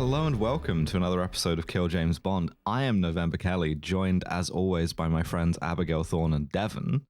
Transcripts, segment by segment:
Hello and welcome to another episode of Kill James Bond. I am November Kelly, joined as always by my friends Abigail Thorne and Devon.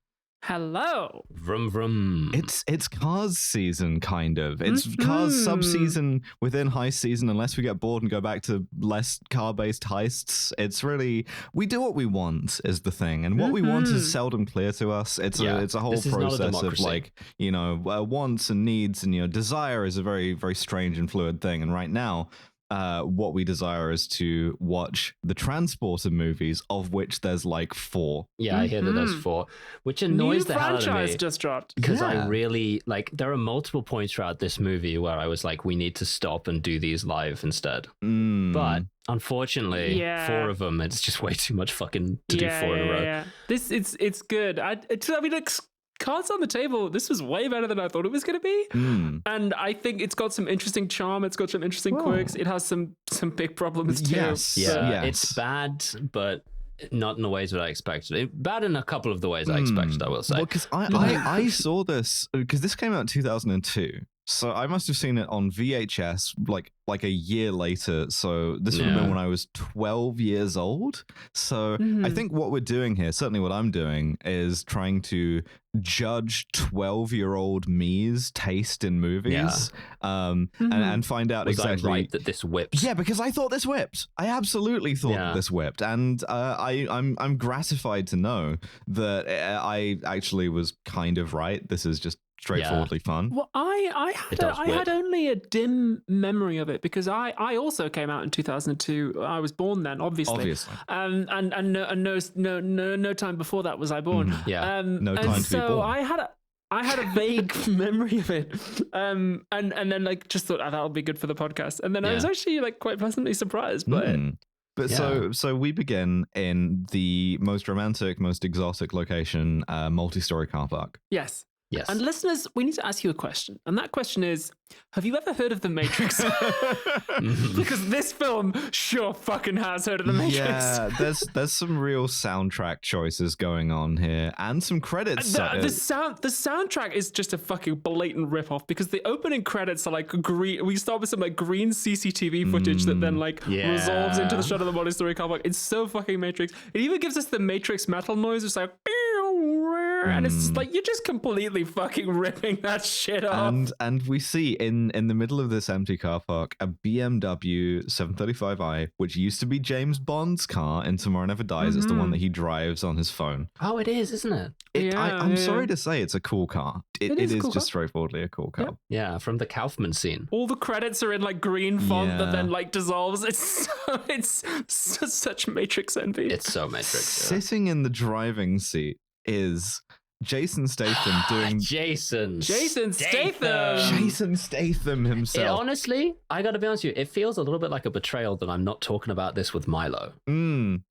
Hello. Vroom vroom. It's Cars season, kind of. It's Cars sub-season within heist season, unless we get bored and go back to less car-based heists. It's really, we do what we want is the thing, and what we want is seldom clear to us. It's a whole process of like, wants and needs, and desire is a very, very strange and fluid thing. And right now, what we desire is to watch the Transporter movies, of which there's like 4. Yeah, I hear that there's 4, which annoys the hell out of me. New franchise just dropped. Because I really, there are multiple points throughout this movie where I was like, we need to stop and do these live instead. But unfortunately, 4 of them, it's just way too much fucking to do 4 in a row. Yeah. It's good. I mean, cards on the table, this was way better than I thought it was going to be. And I think it's got some interesting charm. It's got some interesting quirks. It has some big problems too. Yes. It's bad, but not in the ways that I expected. Bad in a couple of the ways I expected, I will say. Well, because I saw this, because this came out in 2002. So I must have seen it on VHS like a year later. So this would have been when I was 12 years old. So I think what we're doing here, certainly what I'm doing, is trying to judge 12-year-old me's taste in movies, and find out was exactly I right that this whipped. Yeah, because I thought this whipped. I absolutely thought that this whipped, and I'm gratified to know that I actually was kind of right. This is just straightforwardly fun. Well, I had only a dim memory of it because I also came out in 2002. I was born then, obviously. And no time before that was I born. No time to be born. I had a vague memory of it, and then just thought that'll be good for the podcast, and then I was actually quite pleasantly surprised by it. But so we begin in the most romantic, most exotic location, multi-story car park. Yes. Yes. And listeners, we need to ask you a question. And that question is, have you ever heard of The Matrix? Because this film sure fucking has heard of The Matrix. Yeah, there's some real soundtrack choices going on here, and some credits. The soundtrack is just a fucking blatant ripoff, because the opening credits are like green. We start with some green CCTV footage that then resolves into the shot of the multi-story car park. It's so fucking Matrix. It even gives us the Matrix metal noise. It's like, and it's just like, you're just completely fucking ripping that shit off. And we see in the middle of this empty car park a BMW 735i, which used to be James Bond's car in Tomorrow Never Dies. It's the one that he drives on his phone. Oh, it is, isn't it? I'm sorry to say, it's a cool car. It is cool just straightforwardly a cool car. Yeah, from the Kaufman scene. All the credits are in green font that then dissolves. It's such Matrix envy. It's so Matrix. Sitting in the driving seat is Jason Statham doing Jason Statham himself. It, honestly, I gotta be honest with you, it feels a little bit like a betrayal that I'm not talking about this with Milo. If I'm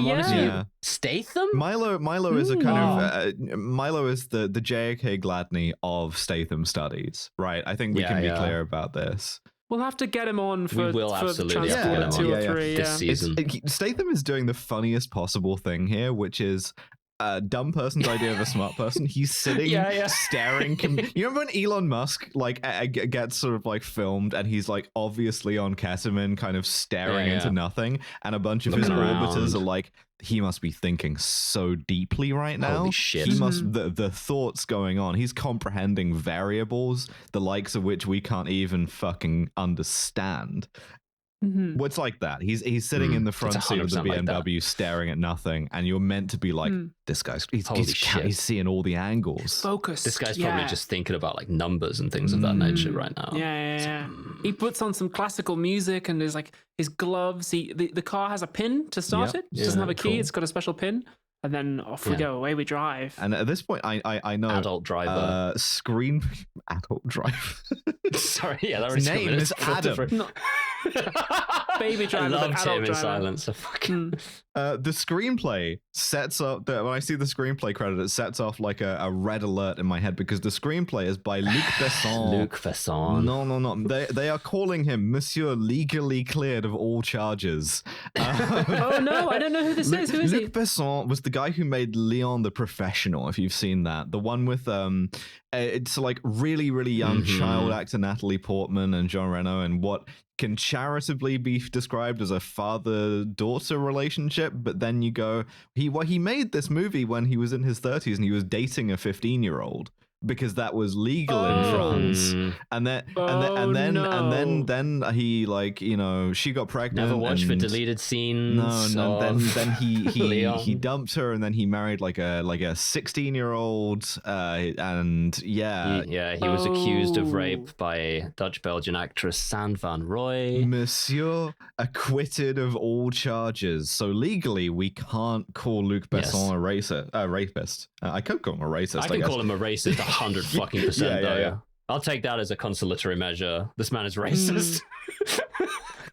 honest with you, Statham? Milo is a kind of Milo is the J.K. Gladney of Statham studies, right? I think we can be clear about this. We'll have to get him on for absolutely Transporter 2 or 3 this season. Statham is doing the funniest possible thing here, which is a dumb person's idea of a smart person. He's sitting staring. You remember when Elon Musk gets sort of filmed, and he's obviously on ketamine, kind of staring into nothing, and a bunch of his orbiters are he must be thinking so deeply right now. Holy shit. He must, the thoughts going on. He's comprehending variables, the likes of which we can't even fucking understand. What's like that? He's sitting in the front seat of the BMW, staring at nothing, and you're meant to be like, this guy's he's seeing all the angles. Focus. This guy's probably just thinking about numbers and things of that nature right now. Yeah. He puts on some classical music, and there's his gloves. The car has a pin to start it. It doesn't have a key. Cool. It's got a special pin. And then off we go, away we drive. And at this point, I know adult driver, adult driver. Sorry, that his name is Adam. Baby driver. I loved him in driver. silence. The screenplay sets up when I see the screenplay credit, it sets off a red alert in my head, because the screenplay is by Luc Besson. Luc Besson. No. They are calling him Monsieur Legally Cleared of all charges. Oh no, I don't know who this is. Who is he? Luc Besson was the guy who made Leon the Professional, if you've seen that. The one with it's really, really young child actor Natalie Portman and Jean Reno, and what can charitably be described as a father-daughter relationship, but then you go, he made this movie when he was in his 30s and he was dating a 15-year-old because that was legal in France, and then he, like, you know, she got pregnant. Never watched the deleted scenes. No, then he dumped her, and then he married like a 16-year-old, and he was accused of rape by Dutch Belgian actress Sand van Roy. Monsieur acquitted of all charges. So legally, we can't call Luc Besson a rapist. I could call him a racist. I can call him a racist 100% though. Yeah. I'll take that as a consolatory measure. This man is racist.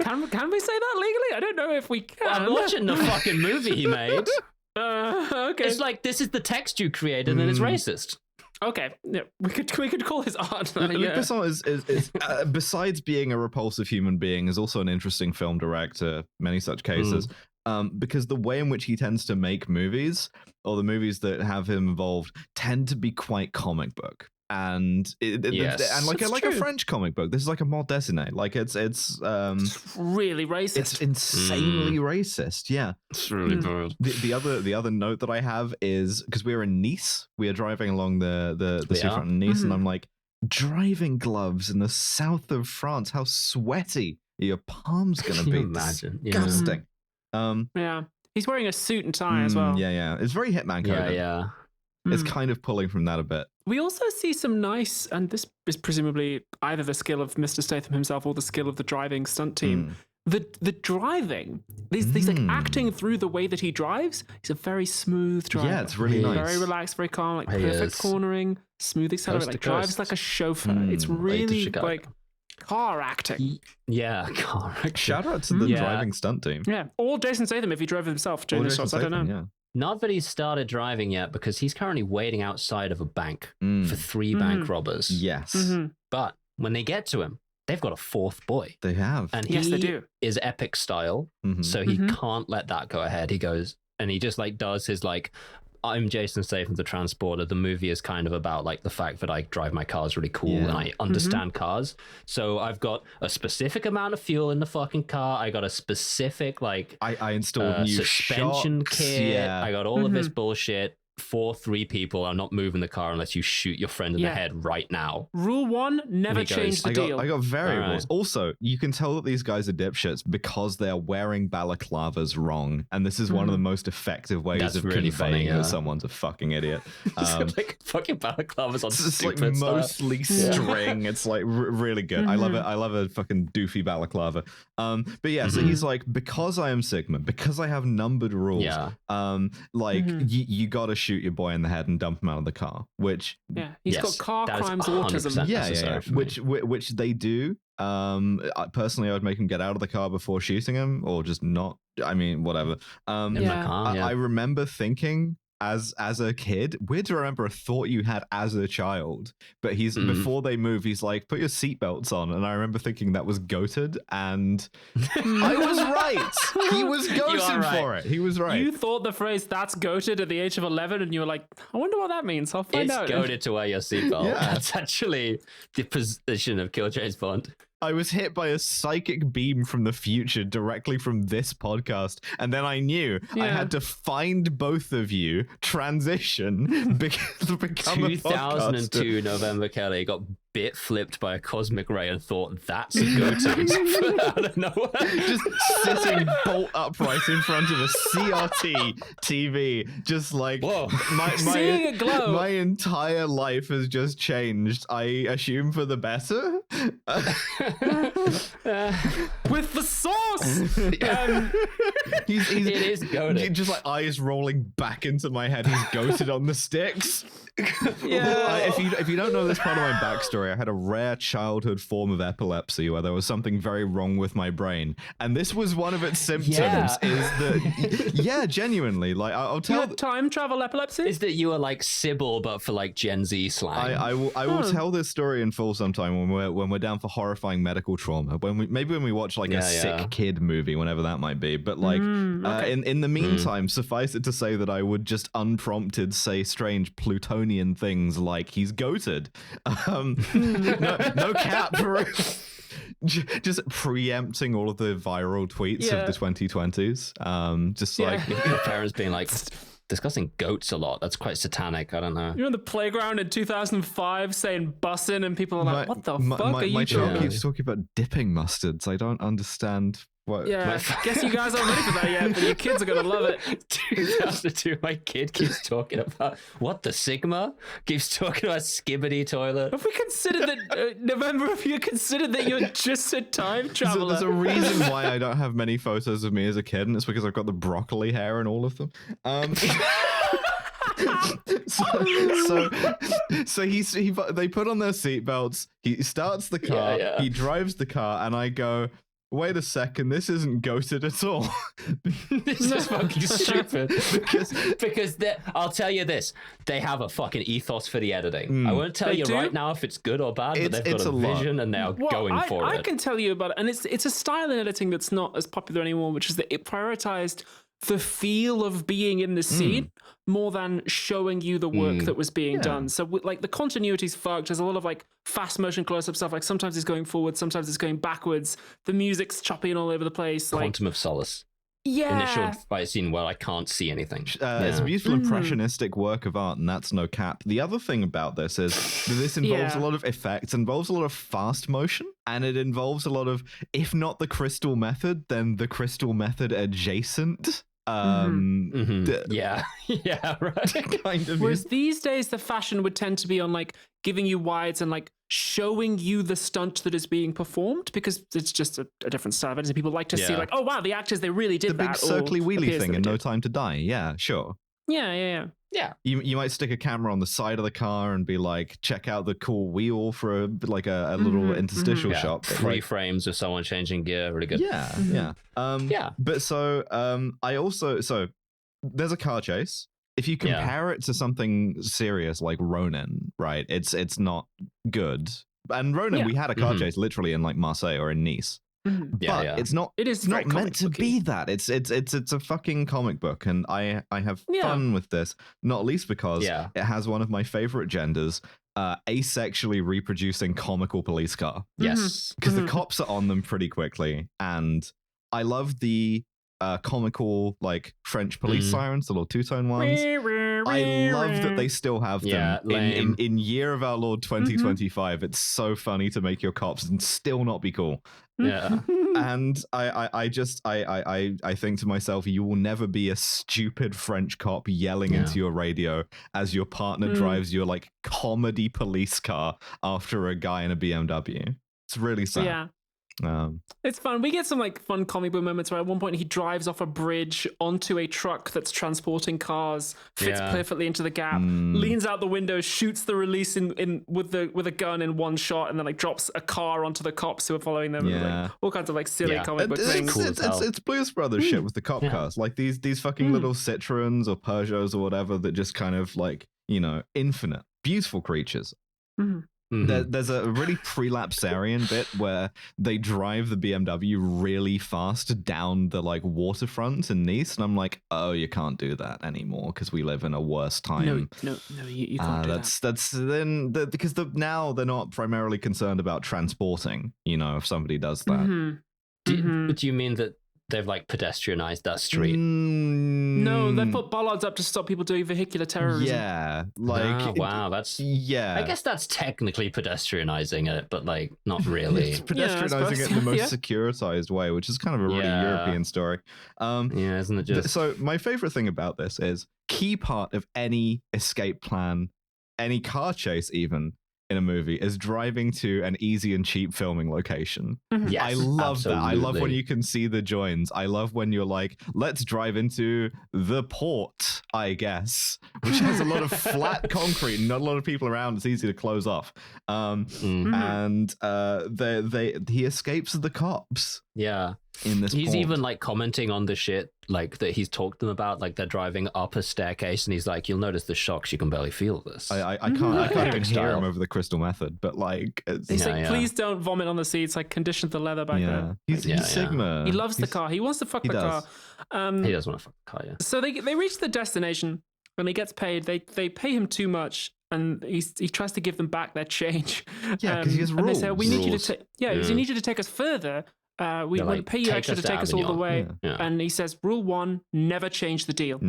Can we say that legally? I don't know if we can. I'm watching the fucking movie he made. Okay. It's like, this is the text you created and it's racist. Okay, yeah, we could call his art. Luc Besson is besides being a repulsive human being, is also an interesting film director. Many such cases. Because the way in which he tends to make movies, or the movies that have him involved, tend to be quite comic book. And like a French comic book. This is like a mode dessiné. Like it's really racist. It's insanely racist. Yeah, it's really bad. The other note that I have is, because we were in Nice, we are driving along the seafront in Nice, and I'm like, driving gloves in the south of France. How sweaty are your palms gonna be? Imagine. Disgusting. Yeah, he's wearing a suit and tie as well. Yeah, it's very Hitman coded. Yeah. It's kind of pulling from that a bit. We also see some nice, and this is presumably either the skill of Mr. Statham himself or the skill of the driving stunt team. The driving, these like acting through the way that he drives. He's a very smooth driver. Yeah, it's really nice. Very relaxed, very calm, like perfect cornering, smooth accelerator, like drives like a chauffeur. It's really like car acting. Car acting. Shout out to the driving stunt team. Yeah, or Jason Statham if he drove himself during the shots. I don't know. Yeah. Not that he's started driving yet, because he's currently waiting outside of a bank for 3 bank robbers. Yes. But when they get to him, they've got a 4th boy. They have. And yes, they do. Is epic style, so he can't let that go ahead. He goes, and he just like does his like, I'm Jason Statham, the transporter. The movie is kind of about like the fact that I drive my cars really cool and I understand cars. So I've got a specific amount of fuel in the fucking car. I got a specific like I installed new suspension shocks. kit. Yeah. I got all of this bullshit. For 3 people, I'm not moving the car unless you shoot your friend in the head right now. Rule 1, never change the deal. I got variables. Right. Also, you can tell that these guys are dipshits because they're wearing balaclavas wrong. And this is one of the most effective ways of really conveying that someone's a fucking idiot. Like fucking balaclavas on it's like mostly string. It's like really good. I love it. I love a fucking doofy balaclava. But yeah, so he's like, because I am Sigma, because I have numbered rules, you gotta shoot your boy in the head and dump him out of the car, which he's got car crimes autism. Which they do. Personally, I would make him get out of the car before shooting him, or just not. I mean, whatever. I remember thinking as a kid, weird to remember a thought you had as a child, but he's before they move, he's like, put your seatbelts on, and I remember thinking that was goated, and I was right. He was goated for it. He was right. You thought the phrase "that's goated" at the age of 11, and you were like, I wonder what that means. I'll find out. It's goated to wear your seatbelt. That's actually the position of Kill James Bond. I was hit by a psychic beam from the future directly from this podcast, and then I knew I had to find both of you, transition, become 2002 November Kelly got bit flipped by a cosmic ray and thought, that's a go-to. Out of nowhere. Just sitting bolt upright in front of a CRT TV, just like seeing it glow. My entire life has just changed. I assume for the better. With the sauce. It is goated. Just like eyes rolling back into my head. He's goated on the sticks. If you don't know this part of my backstory, I had a rare childhood form of epilepsy where there was something very wrong with my brain, and this was one of its symptoms. Is that genuinely, like I'll tell. You had time travel epilepsy? Is that you are like Sybil but for like Gen Z slang? I will tell this story in full sometime when we're down for horrifying medical trauma. When we watch like a sick kid movie, whenever that might be. But like in the meantime, suffice it to say that I would just unprompted say strange Plutonian things like he's goated. No cap. just preempting all of the viral tweets of the 2020s. Just like your parents being like discussing goats a lot. That's quite satanic. I don't know. You're on the playground in 2005 saying bussin', and people are like, "What the fuck are you?" My child keeps talking about dipping mustards. I don't understand. What? Yeah, guess you guys aren't ready for that yet, but your kids are gonna love it. 2002, my kid keeps talking about what the Sigma keeps talking about skibbity toilet. Have we considered that, November? Have you considered that you're just a time traveler? There's a reason why I don't have many photos of me as a kid, and it's because I've got the broccoli hair in all of them. So they put on their seatbelts. He starts the car. He drives the car, and I go, wait a second, this isn't goated at all. This is fucking stupid. because I'll tell you this, they have a fucking ethos for the editing. I won't tell you right now if it's good or bad, but they've got a vision and they're going for it. I can tell you about it, and it's a style in editing that's not as popular anymore, which is that it prioritized the feel of being in the scene more than showing you the work that was being done. So like the continuity's fucked. There's a lot of like fast motion close-up stuff. Like sometimes it's going forward, sometimes it's going backwards. The music's choppy and all over the place. Quantum of Solace. Initial fight scene where I can't see anything. It's a beautiful impressionistic work of art, and that's no cap. The other thing about this is that this involves a lot of effects, involves a lot of fast motion, and it involves a lot of, if not the Crystal Method, then the Crystal Method adjacent. Right. Kind of. Whereas these days, the fashion would tend to be on like giving you wides and like showing you the stunt that is being performed, because it's just a different style of editing. People like to see like, oh wow, the actors, they really did the that. big circly wheelie thing in No Time to Die. Yeah, sure. Yeah. You might stick a camera on the side of the car and be like, check out the cool wheel for a little interstitial shot. 3 frames of someone changing gear, really good. Yeah. But I also there's a car chase. If you compare it to something serious like Ronin, right? It's not good. And Ronin, we had a car chase literally in like Marseille or in Nice. But it's not. It is not meant to be that. It's a fucking comic book, and I have fun with this, not least because it has one of my favorite genders, asexually reproducing comical police car. Yes, because the cops are on them pretty quickly, and I love the comical like French police sirens, the little two-tone ones. I love that they still have them in year of our Lord 2025. It's so funny to make your cops and still not be cool. And I think to myself, you will never be a stupid French cop yelling into your radio as your partner drives your like comedy police car after a guy in a BMW. It's really sad. It's fun. We get some like fun comic book moments where at one point he drives off a bridge onto a truck that's transporting cars, fits perfectly into the gap, leans out the window, shoots the release in with a gun in one shot, and then like drops a car onto the cops who are following them. And, like, all kinds of like silly comic book things. It's Blues Brothers shit with the cop cars, like these fucking little Citroens or Peugeots or whatever that just kind of like, infinite, beautiful creatures. There's a really prelapsarian bit where they drive the BMW really fast down the like waterfront in Nice, and I'm like, oh, you can't do that anymore because we live in a worse time. No, you can't do that. That's then because now they're not primarily concerned about transporting. If somebody does that. Do you mean that they've like pedestrianized that street? No, they put bollards up to stop people doing vehicular terrorism. Yeah, like that's I guess that's technically pedestrianizing it, but like not really. It's pedestrianizing it in the most securitized way, which is kind of a really European story. Isn't it just? So my favorite thing about this is key part of any escape plan, any car chase even in a movie, is driving to an easy and cheap filming location. Yes, I love absolutely. that. I love when you can see the joins. I love when you're like, let's drive into the port, I guess, which has a lot of flat concrete and not a lot of people around. It's easy to close off. And he escapes the cops. Yeah. In this he's port. even like commenting on the shit like that he's talked to them about, like they're driving up a staircase and he's like, you'll notice the shocks, you can barely feel this. I can't even hear him over the Crystal Method, but like he's like, please don't vomit on the seats, like condition the leather back there. He's Sigma. He loves the car. He wants to fuck the car. He does want to fuck the car, So they reach the destination and he gets paid. They pay him too much, and he tries to give them back their change. Yeah, because he has rules. And they say, we need you to take. Yeah, we need you to take us further. We won't pay you extra to take us all the way. Yeah. And he says, rule 1, never change the deal.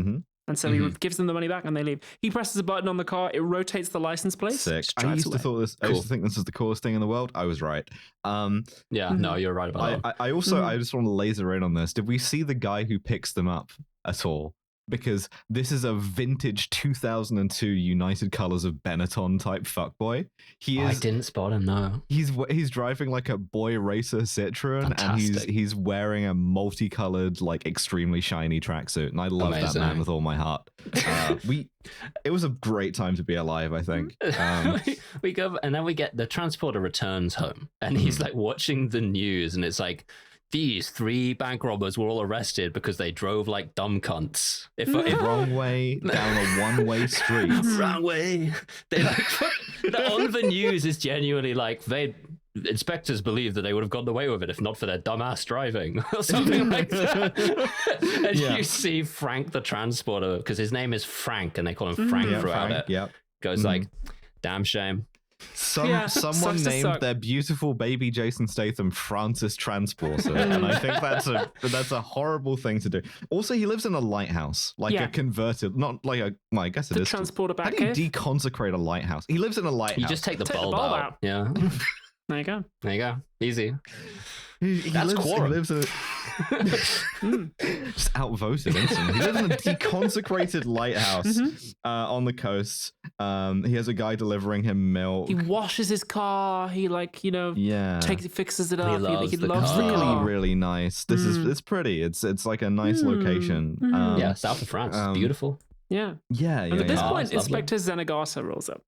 And so he gives them the money back and they leave. He presses a button on the car. It rotates the license plate. Sick. I used to think this was the coolest thing in the world. I was right. No, you're right about that. I also, I just want to laser in on this. Did we see the guy who picks them up at all? Because this is a vintage 2002 United Colors of Benetton type fuckboy. I didn't spot him, no. He's driving like a boy racer Citroen. Fantastic. And he's wearing a multicolored, like extremely shiny tracksuit. And I love that man with all my heart. It was a great time to be alive, I think. We go, and then we get the transporter returns home, and he's like watching the news, and it's like, these 3 bank robbers were all arrested because they drove like dumb cunts. Wrong way down a one-way street. Wrong way. They like on the news is genuinely like inspectors believe that they would have gotten away with it if not for their dumbass driving or something like that. And you see Frank the transporter, because his name is Frank and they call him Frank throughout it. Yep. Goes like, damn shame. Someone named their beautiful baby Jason Statham Francis Transporter, and I think that's a horrible thing to do. Also, he lives in a lighthouse, like a converted, not like a. Well, I guess it is. Transporter back. How do you deconsecrate a lighthouse? He lives in a lighthouse. You just take the bulb out. Yeah. There you go. Easy. He lives in a just outvoted instantly. He lives in a deconsecrated lighthouse on the coast. He has a guy delivering him milk. He washes his car. He fixes it up. He loves the car. Really, really nice. It's pretty. It's like a nice location. South of France. Beautiful. Yeah. And at this point, Inspector Zenigata rolls up.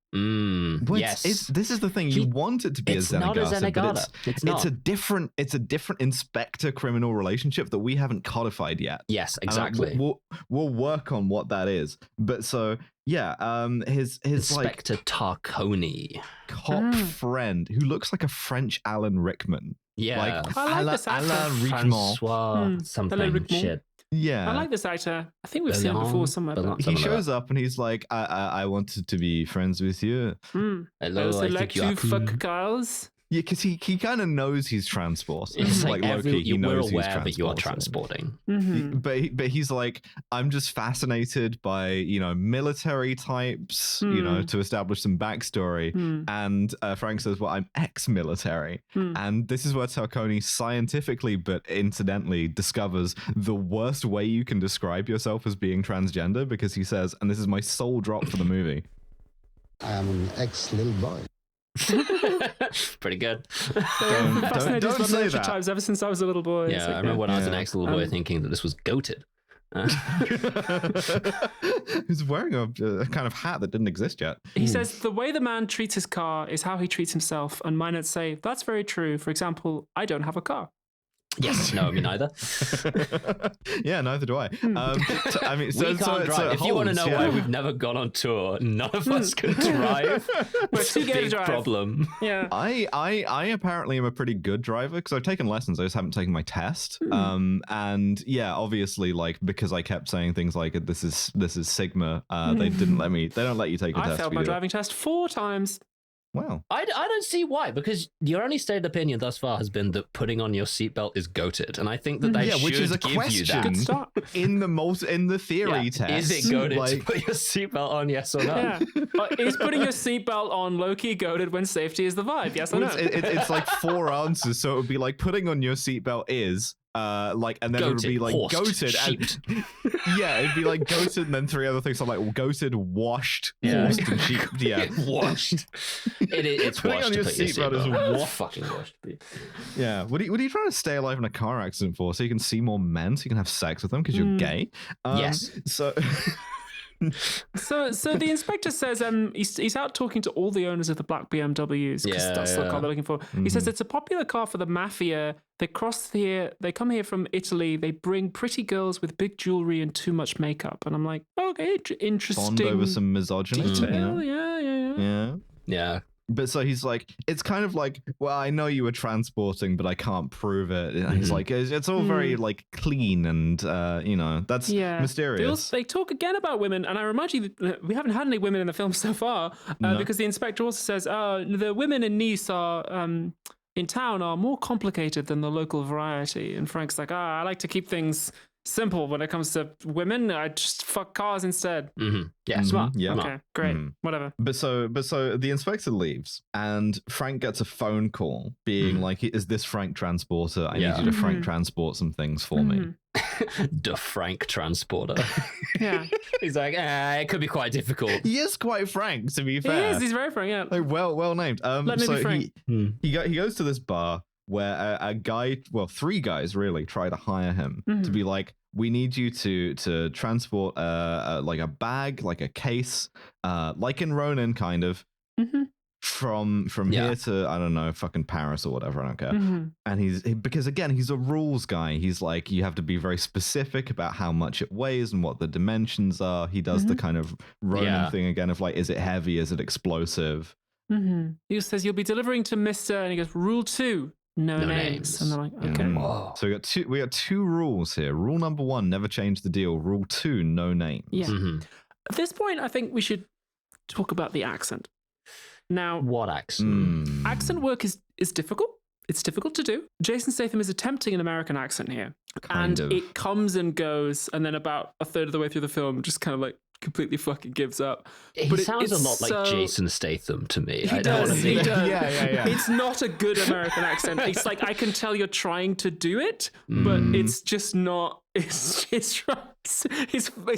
Yes. This is the thing. You want it to be a Zenigata, but it's a different inspector criminal relationship that we haven't codified yet. Yes, exactly. We'll work on what that is. But so his Inspector Tarconi, cop friend who looks like a French Alan Rickman. I like this actor. Francois something shit. Yeah, I like this actor. I think we've seen him before somewhere. He shows up and he's like, I wanted to be friends with you. Hello, I like to fuck girls. Yeah, because he kind of knows he's transporting. It's like Loki, he knows we're he's aware that you're transporting. But he's like, I'm just fascinated by military types, to establish some backstory. And Frank says, well, I'm ex-military, and this is where Tarconi scientifically, but incidentally, discovers the worst way you can describe yourself as being transgender, because he says, and this is my sole drop for the movie, I am an ex-little boy. Pretty good. Don't say that. Times ever since I was a little boy. Yeah, I remember when I was an ex-little boy thinking that this was goated. Who's wearing a kind of hat that didn't exist yet. He says the way the man treats his car is how he treats himself, and mine would say that's very true. For example, I don't have a car. Yes, no, me neither. Yeah, neither do I. We can't drive. If you want to know why we've never gone on tour, none of us can drive. It's a big problem. Yeah. I apparently am a pretty good driver because I've taken lessons. I just haven't taken my test. And yeah, obviously, like because I kept saying things like this is Sigma. They didn't let me. They don't let you take a test. I failed my driving test 4 times. Wow. I don't see why, because your only stated opinion thus far has been that putting on your seatbelt is goated, and I think that they should which is a give question you that. Good start. in the theory test. Is it goated to put your seatbelt on? Yes or no? Yeah. Is putting your seatbelt on low-key goated when safety is the vibe? Yes or no? It's like 4 answers, so it would be like putting on your seatbelt is. And then it would be like goated. It'd be like goated, and then 3 other things. So like goated, washed, horsed, and sheeped. Yeah, washed. It's putting washed on your seatbelt is fucking washed. Yeah. What are you trying to stay alive in a car accident for? So you can see more men, so you can have sex with them because you're gay. Yes. So. So the inspector says he's out talking to all the owners of the black BMWs because that's the car they're looking for. He says it's a popular car for the mafia. They come here from Italy. They bring pretty girls with big jewelry and too much makeup. And I'm like, okay, interesting. Bond over some misogyny. Detail. Yeah. Yeah. But so he's like, it's kind of like, well, I know you were transporting, but I can't prove it. And he's like, it's all very like clean and, that's mysterious. They talk again about women. And I remind you that we haven't had any women in the film so far because the inspector also says, the women in Nice are, in town are more complicated than the local variety. And Frank's like, I like to keep things simple when it comes to women. I just fuck cars instead. Yeah, smart. Yeah, okay, great, whatever. But so the inspector leaves, and Frank gets a phone call being like, "Is this Frank Transporter? I need you to Frank transport some things for me." The Frank Transporter. Yeah, he's like, it could be quite difficult. He is quite frank, to be fair. He is. He's very frank. Yeah, like well named. Let me be frank. He goes to this bar where a guy, well, 3 guys really try to hire him to be like, we need you to transport like a bag, like a case, like in Ronin, kind of, from here to, I don't know, fucking Paris or whatever, I don't care. And because again, he's a rules guy. He's like, you have to be very specific about how much it weighs and what the dimensions are. He does the kind of Ronin thing again of like, is it heavy? Is it explosive? He says, you'll be delivering to Mr. And he goes, rule 2. No names. And they're like, okay. So we got two rules here. Rule number 1, never change the deal. Rule 2, no names. Yeah. At this point, I think we should talk about the accent. Now, what accent? Accent work is difficult. It's difficult to do. Jason Statham is attempting an American accent here. Kind of. It comes and goes, and then about a third of the way through the film, just kind of like completely fucking gives up. He sounds a lot like Jason Statham to me. He does. Yeah. It's not a good American accent. It's like, I can tell you're trying to do it, but it's just not. It's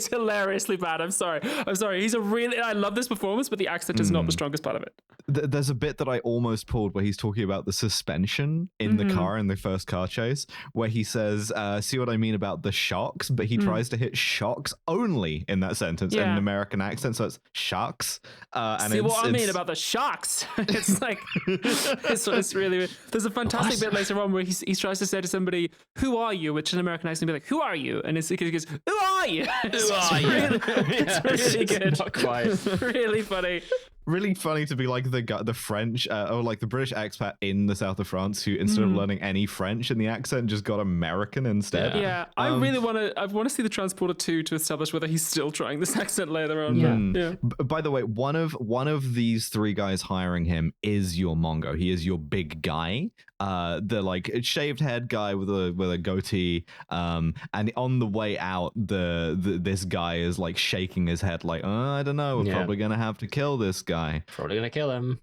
hilariously bad. I'm sorry. I love this performance, but the accent is not the strongest part of it. There's a bit that I almost pulled where he's talking about the suspension in the car in the first car chase, where he says, see what I mean about the shocks, but he tries to hit shocks only in that sentence in an American accent, so it's shocks. And see what I mean about the shocks? It's like, it's really weird. There's a fantastic bit later on where he tries to say to somebody, who are you? Which in American accent be like, who are you? And he goes, who are you? Who are you? It's really good. Not quite. Really funny. Really funny to be like the French or like the British expat in the south of France who instead of learning any French in the accent just got American instead. Yeah, I really want to see the Transporter 2 to establish whether he's still trying this accent later on. Yeah. By the way, one of these 3 guys hiring him is your Mongo. He is your big guy. The like shaved head guy with a goatee. And on the way out, this guy is like shaking his head like, I don't know, we're probably gonna have to kill this guy. Probably gonna kill him.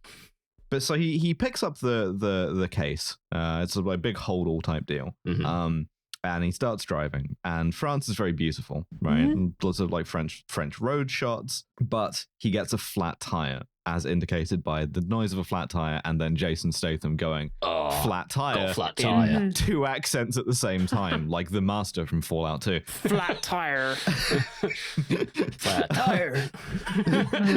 But so he picks up the case. It's a like big hold-all type deal. And he starts driving. And France is very beautiful, right? And lots of like French road shots. But he gets a flat tire, as indicated by the noise of a flat tire, and then Jason Statham going, flat tire. Flat tire. In 2 accents at the same time, like the master from Fallout 2. Flat tire. Flat tire.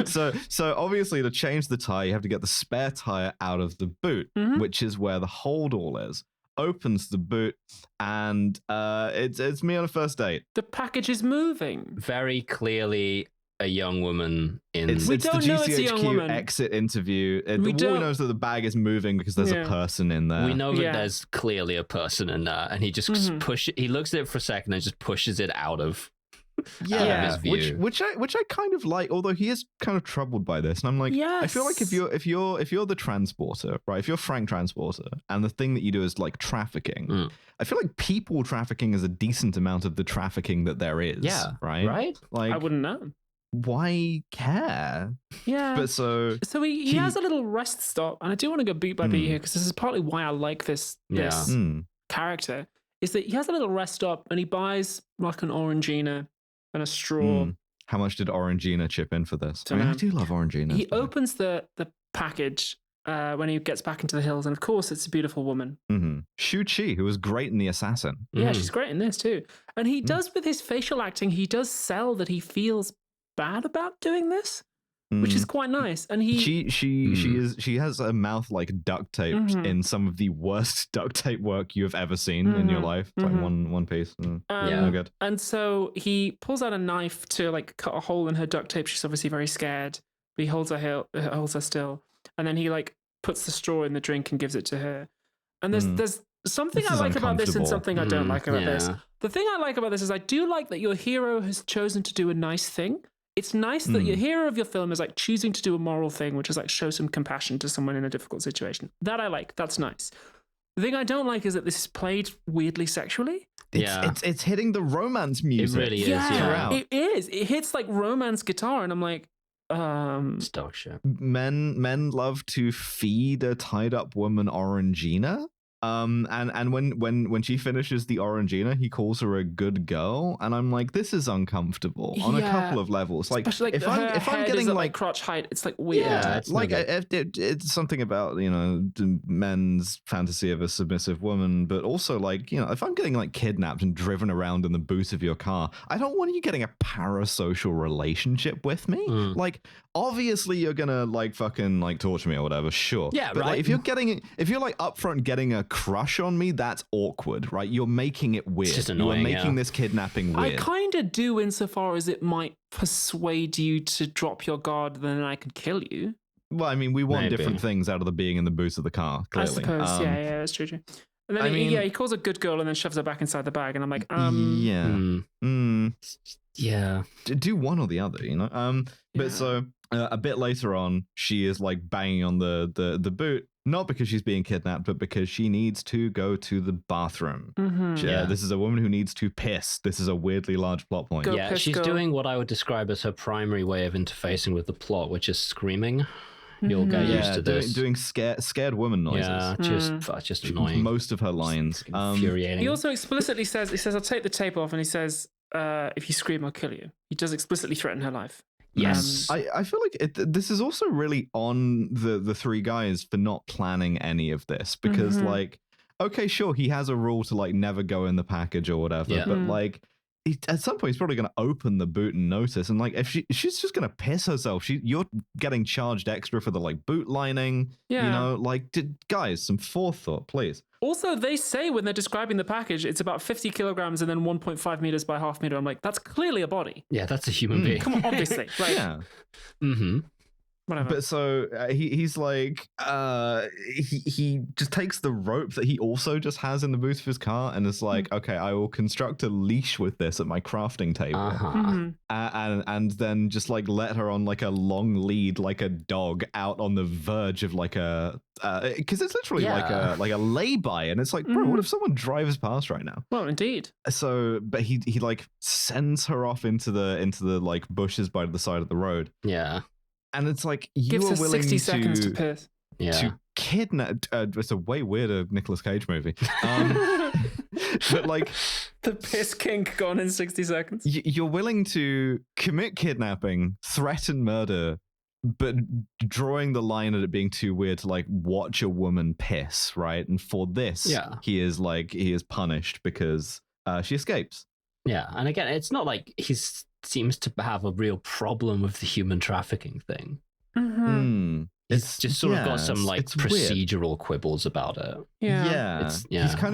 So obviously to change the tire, you have to get the spare tire out of the boot, which is where the hold all is. Opens the boot, and it's me on a first date. The package is moving. Very clearly a young woman in... We don't the know it's a young woman. exit interview. All we know is that the bag is moving because there's a person in there. We know that there's clearly a person in there, and he just he looks at it for a second and just pushes it out of his view. Which I kind of like, although he is kind of troubled by this, and I'm like, I feel like if you're the transporter, right? If you're Frank Transporter, and the thing that you do is like trafficking, I feel like people trafficking is a decent amount of the trafficking that there is. Yeah, right. Like, I wouldn't know. Why care? Yeah. But so he has a little rest stop, and I do want to go beat by beat here because this is partly why I like this character. Is that he has a little rest stop and he buys like an Orangina and a straw. How much did Orangina chip in for this? I do love Orangina. He opens the package when he gets back into the hills, and of course it's a beautiful woman. Shu Chi, who was great in The Assassin. Yeah, she's great in this too. And he does, with his facial acting, he does sell that he feels bad about doing this, which is quite nice. And she has a mouth like duct taped in some of the worst duct tape work you have ever seen in your life. It's like one piece. No good. And so he pulls out a knife to like cut a hole in her duct tape. She's obviously very scared, but he holds her still. and then he like puts the straw in the drink and gives it to her. And there's something This I is like about this and something I don't like about this. Yeah. The thing I like about this is I do like that your hero has chosen to do a nice thing. It's nice that your hero of your film is like choosing to do a moral thing, which is like show some compassion to someone in a difficult situation. That I like. That's nice. The thing I don't like is that this is played weirdly sexually. It's hitting the romance music. It really is. Yeah. It is. It hits like romance guitar, and I'm like, It's dog shit. Men love to feed a tied up woman Orangina. And when she finishes the Orangina, he calls her a good girl, and I'm like, this is uncomfortable on a couple of levels. Like, especially like if I'm getting like crotch height, it's like weird. Yeah, it's like it's something about men's fantasy of a submissive woman, but also like if I'm getting like kidnapped and driven around in the boot of your car, I don't want you getting a parasocial relationship with me. Like, obviously you're gonna like fucking like torture me or whatever, sure. Yeah, but right. like, if you're like upfront getting a crush on me, that's awkward, right? You're making it weird. It's just annoying, you're making this kidnapping weird. I kind of do, insofar as it might persuade you to drop your guard, then I could kill you. Well, I mean, we want Maybe. different things out of the being in the boot of the car, clearly. I suppose, yeah, that's true. And then he calls her good girl and then shoves her back inside the bag, and I'm like, Yeah. Do one or the other, But so a bit later on, she is like banging on the boot, not because she's being kidnapped, but because she needs to go to the bathroom. This is a woman who needs to piss. This is a weirdly large plot point. She's doing what I would describe as her primary way of interfacing with the plot, which is screaming. You'll get used to this. Doing scared woman noises. Yeah, just annoying. Most of her lines. Infuriating. He also explicitly says, I'll take the tape off, and he says, if you scream, I'll kill you. He does explicitly threaten her life. Yes. I feel like this is also really on the three guys for not planning any of this, because like, okay, sure, he has a rule to like never go in the package or whatever, but like at some point he's probably going to open the boot and notice, and like if she's just going to piss herself, you're getting charged extra for the like boot lining. Guys, some forethought, please. Also, they say when they're describing the package, it's about 50 kilograms and then 1.5 meters by half meter. I'm like, that's clearly a body. Yeah, that's a human being. Come on, obviously. Like, Yeah. Whatever. But so he's like, he just takes the rope that he also just has in the boot of his car and is like, okay, I will construct a leash with this at my crafting table. And then just like let her on like a long lead, like a dog, out on the verge of like a, because it's literally like a lay-by, and it's like, bro, what if someone drives past right now? Well, indeed. So, but he like sends her off into the like bushes by the side of the road. Yeah. And it's like, you Gives are her willing 60 seconds to piss. to kidnap. It's a way weirder Nicolas Cage movie. But like, the piss kink gone in 60 seconds. You're willing to commit kidnapping, threaten murder, but drawing the line at it being too weird to like watch a woman piss, right? And for this, he is punished because she escapes. Yeah, and again, it's not like he seems to have a real problem with the human trafficking thing. It's just sort of got some like procedural weird quibbles about it.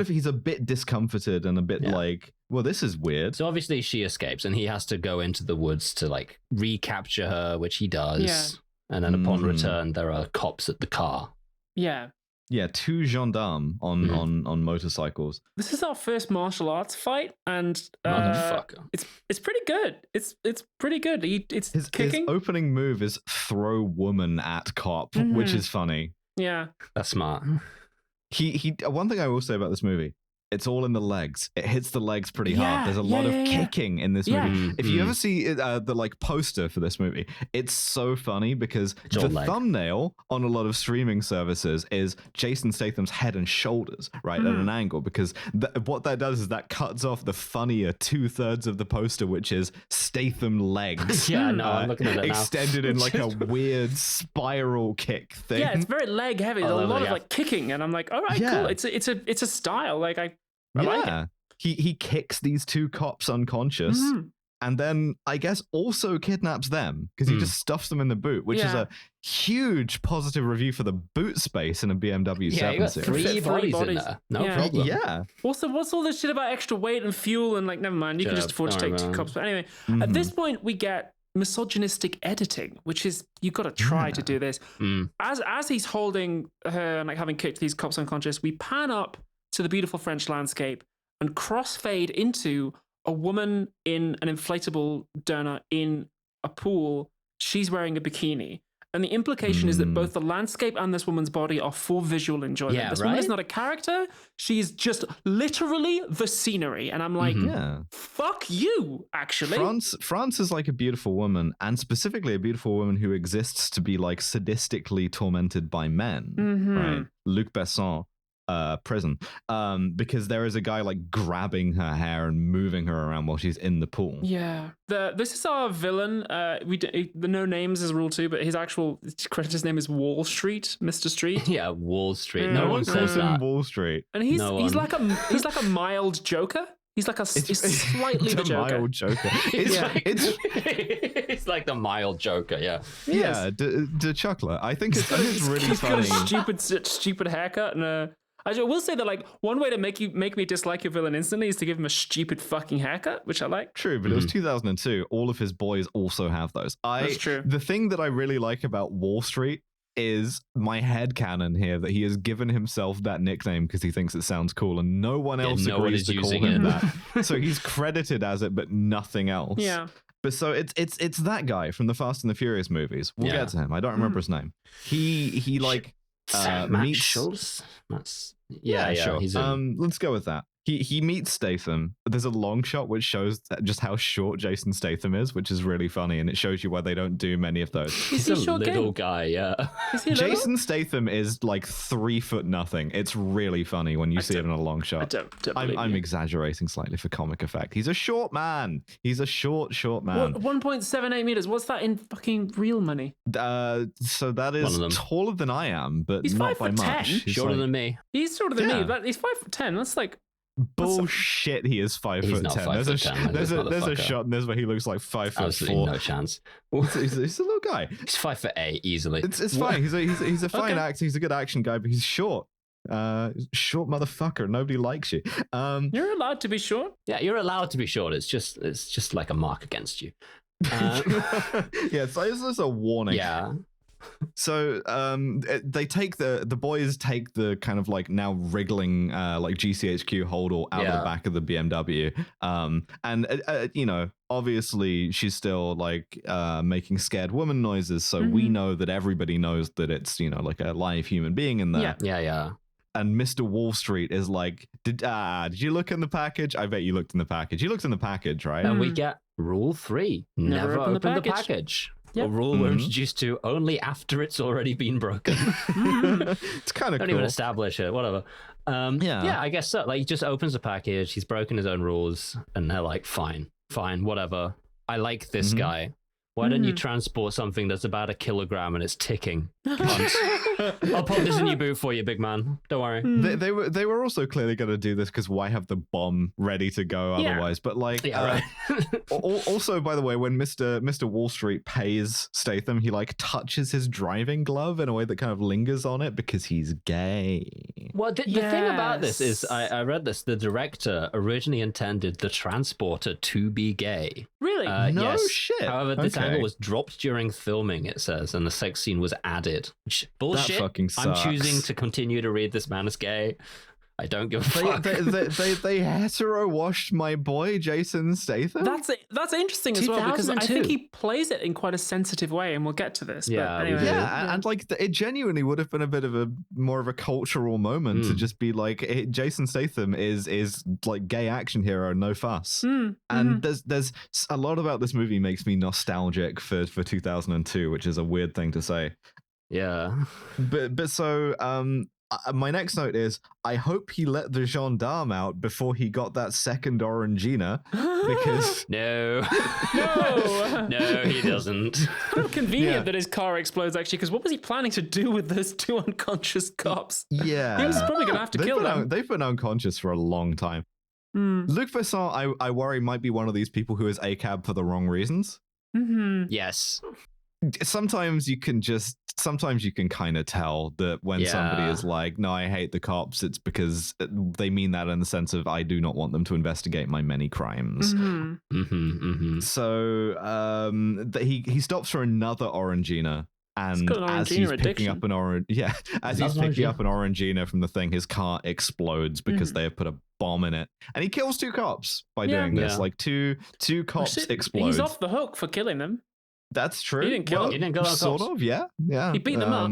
He's a bit discomforted and a bit like, well, this is weird. So obviously she escapes and he has to go into the woods to like recapture her, which he does. Yeah. And then upon return, there are cops at the car. Yeah, two gendarmes on motorcycles. This is our first martial arts fight, and motherfucker, it's pretty good. It's pretty good. His kicking. His opening move is throw woman at cop, which is funny. Yeah, that's smart. He one thing I will say about this movie, it's all in the legs. It hits the legs pretty hard. There's a lot of kicking in this movie. If you ever see the like poster for this movie, it's so funny because the thumbnail on a lot of streaming services is Jason Statham's head and shoulders, right, at an angle, because what that does is that cuts off the funnier 2/3 of the poster, which is Statham legs. I'm looking at it now. Extended in like a weird spiral kick thing. Yeah, it's very leg heavy. There's a lot of like kicking, and I'm like, all right, cool. It's a style. Like I like it. He kicks these two cops unconscious, and then I guess also kidnaps them because he just stuffs them in the boot, which is a huge positive review for the boot space in a BMW 7 you got Series. three bodies in there. No problem. Yeah. Also, what's all this shit about extra weight and fuel and like, never mind, you can just afford to take two cops. But anyway, at this point we get misogynistic editing, which is you got to try to do this. As he's holding her and like having kicked these cops unconscious, we pan up to the beautiful French landscape and crossfade into a woman in an inflatable donut in a pool. She's wearing a bikini. And the implication is that both the landscape and this woman's body are for visual enjoyment. Yeah, this right? woman is not a character. She's just literally the scenery. And I'm like, fuck you, actually. France is like a beautiful woman, and specifically a beautiful woman who exists to be like sadistically tormented by men, right? Luc Besson. Prison, because there is a guy like grabbing her hair and moving her around while she's in the pool. Yeah, this is our villain. The no names is rule 2, but his actual his name is Wall Street, Mr. Street. Yeah, Wall Street. No one says that. Wall Street, and he's like a mild Joker. He's like he's slightly the Joker. Mild Joker. It's like the mild Joker. Yeah. Yeah, the chuckler. I think it's really funny. He's got a stupid haircut and I will say that like one way to make me dislike your villain instantly is to give him a stupid fucking haircut, which I like. True, but it was 2002. All of his boys also have those. That's true. The thing that I really like about Wall Street is my headcanon here that he has given himself that nickname because he thinks it sounds cool, and no one else agrees to call him that. So he's credited as it, but nothing else. Yeah. But so it's that guy from the Fast and the Furious movies. We'll get to him. I don't remember his name. He like. Matt Schultz? Yeah, sure. He's let's go with that. He meets Statham. There's a long shot which shows just how short Jason Statham is, which is really funny, and it shows you why they don't do many of those. He's a little guy, yeah. Is he Jason Statham is like 3 foot nothing. It's really funny when you see him in a long shot. I'm exaggerating slightly for comic effect. He's a short man. He's a short man. 1.78 meters. What's that in fucking real money? So that is taller than I am, but he's not by 5'10". much. He's shorter than me. He's shorter than me, but he's 5'10". That's like. Bullshit, he is 5'10". There's a shot and there's where he looks like 5'4". Absolutely no chance. He's a little guy. He's 5'8" easily. It's fine. He's a fine actor. He's a good action guy, but he's short. Short motherfucker. Nobody likes you. You're allowed to be short. Yeah, you're allowed to be short. It's just like a mark against you. Yeah, so this is a warning. Yeah. So they take the boys take the kind of like now wriggling like GCHQ holdall out of the back of the BMW, and you know, obviously she's still like making scared woman noises, so we know that everybody knows that it's, you know, like a live human being in there. Yeah. And Mr. Wall Street is like, did you look in the package? I bet you looked in the package. You looked in the package, right? And we get rule 3: never open the package. Yep. A rule we're introduced to only after it's already been broken. It's kind of cool. Don't even establish it, whatever. Yeah, I guess so. Like, he just opens the package, he's broken his own rules, and they're like, fine, whatever. I like this guy. Why don't you transport something that's about 1 kilogram and it's ticking? I'll pop this in your boot for you, big man. Don't worry. They were also clearly going to do this because why have the bomb ready to go otherwise? But like, also, by the way, when Mr. Wall Street pays Statham, he like touches his driving glove in a way that kind of lingers on it because he's gay. Well, the thing about this is, I read this. The director originally intended the transporter to be gay. Really? No yes. shit. However, this angle was dropped during filming, it says, and the sex scene was added. Bullshit. That fucking sucks. I'm choosing to continue to read this man as gay. I don't give a fuck. They hetero washed my boy Jason Statham. That's interesting as well, because I think he plays it in quite a sensitive way, and we'll get to this. Yeah, but anyway, and like it genuinely would have been a bit of a more of a cultural moment to just be like, Jason Statham is like gay action hero, no fuss. And there's a lot about this movie makes me nostalgic for 2002, which is a weird thing to say. Yeah, but so my next note is, I hope he let the gendarme out before he got that second Orangina, because no, he doesn't. Kind of convenient that his car explodes, actually, because what was he planning to do with those 2 unconscious cops? Yeah, he was probably gonna have to kill them. They've been unconscious for a long time. Luc Besson, I worry, might be one of these people who is ACAB for the wrong reasons. Yes. sometimes you can kind of tell that when somebody is like, no, I hate the cops, it's because they mean that in the sense of I do not want them to investigate my many crimes. So he stops for another Orangina. And as he's picking up an Orangina from the thing, his car explodes because they have put a bomb in it, and he kills 2 cops by doing this. Like two cops explode. He's off the hook for killing them. That's true. He didn't kill them. He didn't kill them. Sort of, yeah. He beat them up.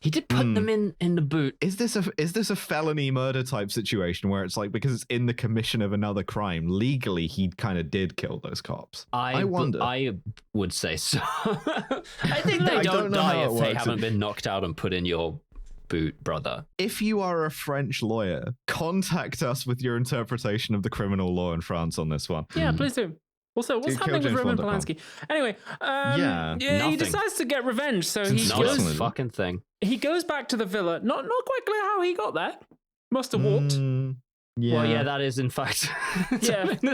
He did put them in the boot. Is this a felony murder type situation where it's like, because it's in the commission of another crime, legally he kind of did kill those cops? I wonder. I would say so. I think they don't die if they haven't been knocked out and put in your boot, brother. If you are a French lawyer, contact us with your interpretation of the criminal law in France on this one. Yeah, please do. Also, what's happening with Roman Polanski? Anyway, he decides to get revenge, so he goes fucking thing. He goes back to the villa. Not quite clear how he got there. Must have walked. Yeah. Well, yeah, that is in fact. Yeah. Did he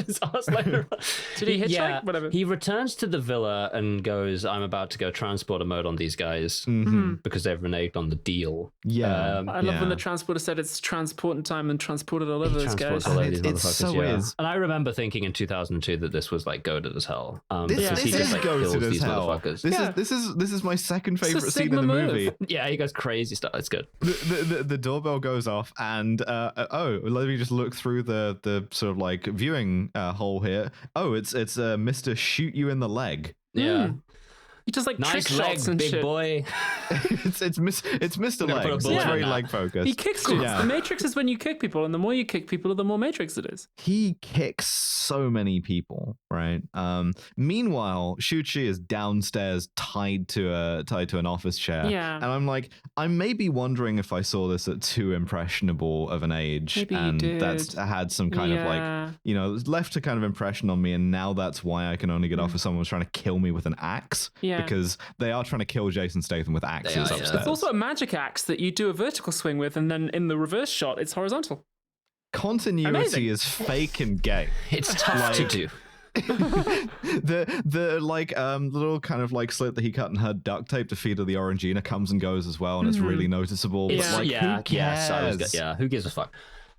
hitchhike? Yeah, whatever. He returns to the villa and goes, I'm about to go transporter mode on these guys because they've reneged on the deal. Yeah. I love when the transporter said it's transporting time and transported all over those guys. It so is. And I remember thinking in 2002 that this was like goated as hell. This is goated as hell. This is my second favorite scene in the movie. Yeah, he goes crazy stuff. It's good. The doorbell goes off and let me just look through the sort of like viewing hole here. Oh, it's Mr. Shoot You in the Leg. Yeah. He does like nice trick legs, shots and big shit. boy. it's Mr. Legs. It's very leg focused. He kicks dudes. The Matrix is when you kick people, and the more you kick people, the more Matrix it is. He kicks so many people, right? Meanwhile, Shuchi is downstairs tied to an office chair. Yeah. And I'm like, I may be wondering if I saw this at too impressionable of an age. Maybe and you did. That's had some kind of like, left a kind of impression on me, and now that's why I can only get off if someone's trying to kill me with an axe. Yeah. Because they are trying to kill Jason Statham with axes upstairs. It's also a magic axe that you do a vertical swing with, and then in the reverse shot, it's horizontal. Continuity is fake and gay. It's tough to do. the little kind of like slit that he cut in her duct tape to feed her the Orangina comes and goes as well, and it's really noticeable. Yeah. But like, who gives a fuck?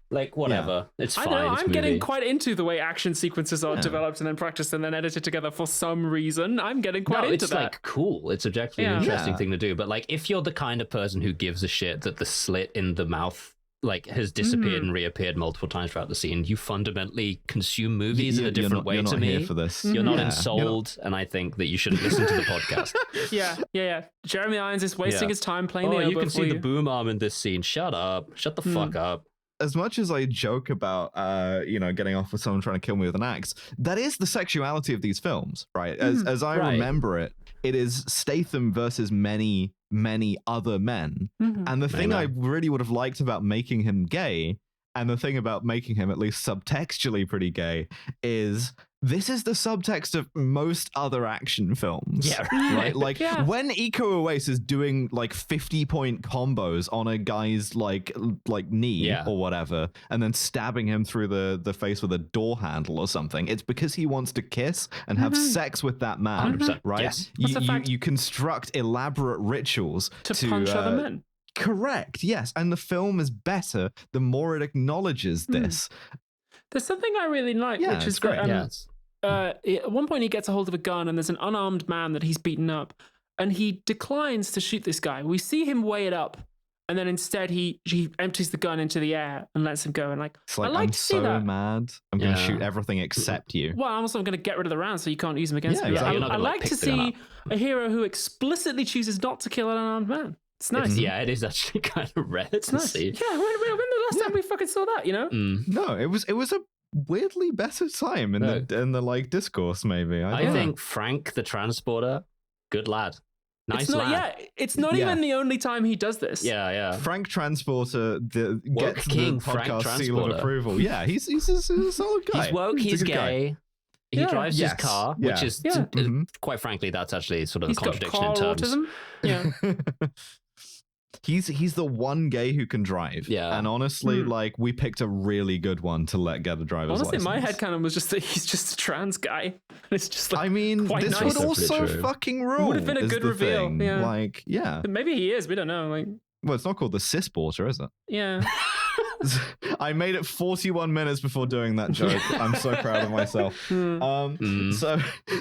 Like, whatever. It's fine. I know, it's I'm movie. getting quite into the way action sequences are developed and then practiced and then edited together for some reason. I'm getting quite into it's that. Like cool. It's objectively an interesting thing to do. But like, if you're the kind of person who gives a shit that the slit in the mouth like has disappeared and reappeared multiple times throughout the scene, you fundamentally consume movies in a different way to me. You're not here for this. You're not ensouled, and I think that you shouldn't listen to the podcast. Yeah. Jeremy Irons is wasting his time playing the you can see the boom arm in this scene. Shut up. Shut the fuck up. As much as I joke about, getting off with someone trying to kill me with an axe, that is the sexuality of these films, right? As I remember it, it is Statham versus many, many other men. And the thing I really would have liked about making him gay, and the thing about making him at least subtextually pretty gay, is this is the subtext of most other action films. Yeah. Right? Like when Iko Uwais is doing like 50-point combos on a guy's like knee or whatever, and then stabbing him through the face with a door handle or something, it's because he wants to kiss and have sex with that man. 100%. Right? Yes. You construct elaborate rituals to punch other men. Correct. Yes. And the film is better the more it acknowledges this. There's something I really like, which is great. At one point he gets a hold of a gun and there's an unarmed man that he's beaten up, and he declines to shoot this guy. We see him weigh it up, and then instead he empties the gun into the air and lets him go. And it's like, I'm so mad, I'm going to shoot everything except you. Well, also I'm going to get rid of the round so you can't use them against me. Exactly. I like to see a hero who explicitly chooses not to kill an unarmed man. It's nice. It is actually kind of rare to see. Yeah, when the last time we fucking saw that, you know? No, it was a weirdly better time in the like discourse, maybe. I think Frank the Transporter, good lad. Nice lad. Yeah, it's not even the only time he does this. Yeah. Frank Transporter gets King, the podcast Frank seal of approval. Yeah, he's a solid guy. He's woke, he's gay. Guy. He drives his car, which is, Mm-hmm. quite frankly, that's actually sort of a contradiction got car in terms. autism. Yeah. He's the one gay who can drive. Yeah. And honestly, like, we picked a really good one to let get a driver's license. My headcanon was just that he's just a trans guy. It's just like, I mean, this nice. would also fucking rule. Would have been a good reveal. Thing. Yeah. Like, yeah. But maybe he is. We don't know. Like, well, it's not called the cisborder, is it? Yeah. I made it 41 minutes before doing that joke. I'm so proud of myself.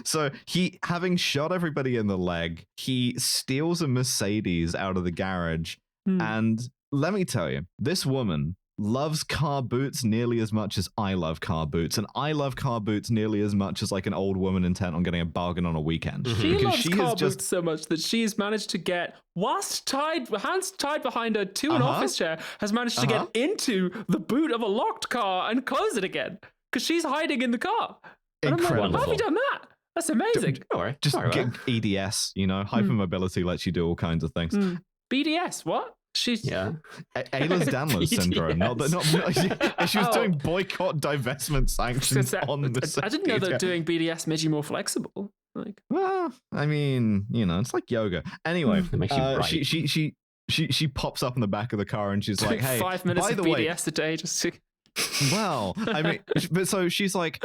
So he, having shot everybody in the leg, he steals a Mercedes out of the garage. And let me tell you, this woman loves car boots nearly as much as I love car boots, and I love car boots nearly as much as like an old woman intent on getting a bargain on a weekend. She loves car boots so much that she's managed to get, whilst hands tied behind her to an office chair, has managed to get into the boot of a locked car and close it again because she's hiding in the car. And Incredible. I'm like, how have you done that? That's amazing. Don't worry. Just get EDS, you know, hypermobility lets you do all kinds of things. BDS, what? She's Ehlers-Danlos syndrome. She was doing boycott divestment sanctions on the. I didn't know that doing BDS made you more flexible. Like, well, I mean, you know, it's like yoga. Anyway, it makes you right. she pops up in the back of the car and she's like, "Hey, 5 minutes by of the BDS way, a day, just to." Well, I mean, but so she's like,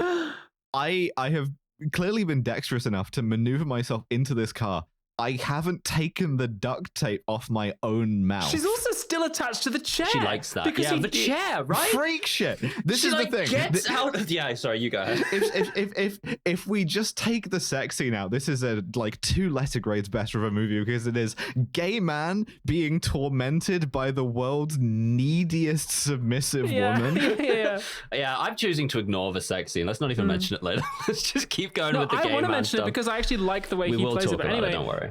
I have clearly been dexterous enough to maneuver myself into this car. I haven't taken the duct tape off my own mouth. She's also still attached to the chair. She likes that. Because the chair, right? Freak shit. This is the thing. Gets out of... Yeah, sorry, you go ahead. If we just take the sex scene out, this is a like 2 letter grades better of a movie because it is gay man being tormented by the world's neediest submissive woman. Yeah, I'm choosing to ignore the sex scene. Let's not even mention it later. Let's just keep going with the gay man. I want to mention it because I actually like the way he plays it. But anyway, don't worry.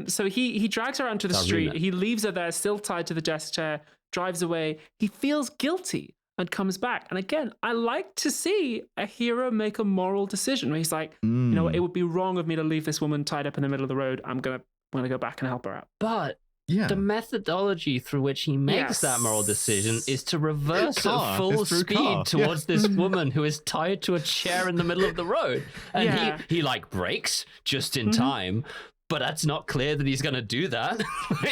So he drags her onto the street. He leaves her there, still tied to the desk chair, drives away. He feels guilty and comes back. And again, I like to see a hero make a moral decision where he's like, you know what, it would be wrong of me to leave this woman tied up in the middle of the road. I'm gonna go back and help her out. But the methodology through which he makes that moral decision is to reverse at full speed towards this woman who is tied to a chair in the middle of the road. And he like brakes just in time. But that's not clear that he's going to do that.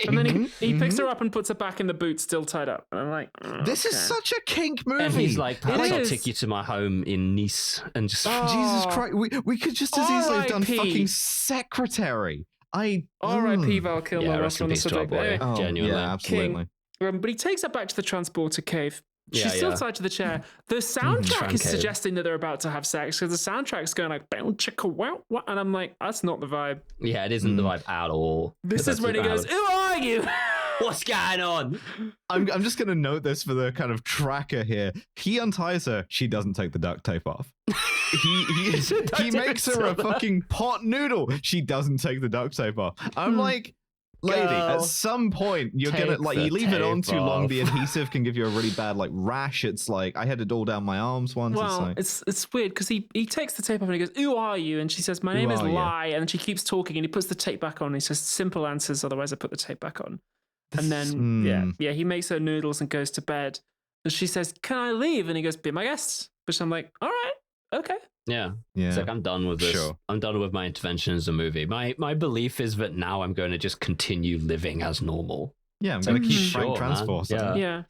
And then he picks her up and puts her back in the boot, still tied up. And I'm like, this is such a kink movie. And he's like, perhaps I'll take you to my home in Nice and just... Jesus Christ. We could just as easily have done fucking Secretary. R.I.P. Val Kilmer. Rest in peace to our boy. Genuinely. Yeah, absolutely. But he takes her back to the transporter cave. She's still tied to the chair. The soundtrack is suggesting that they're about to have sex because the soundtrack's going like bow chicka wow, and I'm like, that's not the vibe. Yeah, it isn't the vibe at all. This is when he goes, "Who are you? What's going on?" I'm just gonna note this for the kind of tracker here. He unties her. She doesn't take the duct tape off. He makes her a fucking pot noodle. She doesn't take the duct tape off. I'm like, lady, at some point you're gonna like you leave it on too long, the adhesive can give you a really bad like rash. It's like I had it all down my arms once. Well, it's weird because he takes the tape off and he goes, "Who are you?" And she says, "My name is Lai," and then she keeps talking and he puts the tape back on. He says, "Simple answers, otherwise I put the tape back on." And then he makes her noodles and goes to bed. And she says, "Can I leave?" And he goes, "Be my guest." Which I'm like, all right, okay. Yeah. It's like, I'm done with this. Sure. I'm done with my intervention as a movie. My belief is that now I'm going to just continue living as normal. Yeah, I'm going to keep Frank Transport. Yeah.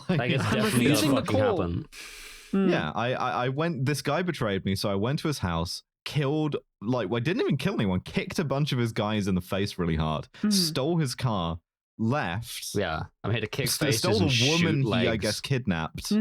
Like, it's definitely going to fucking happen. Yeah, I went, this guy betrayed me, so I went to his house, killed, like, well, I didn't even kill anyone, kicked a bunch of his guys in the face really hard, stole his car, left. Yeah, I'm here to kick faces stole and the woman shoot legs. he, I guess, kidnapped.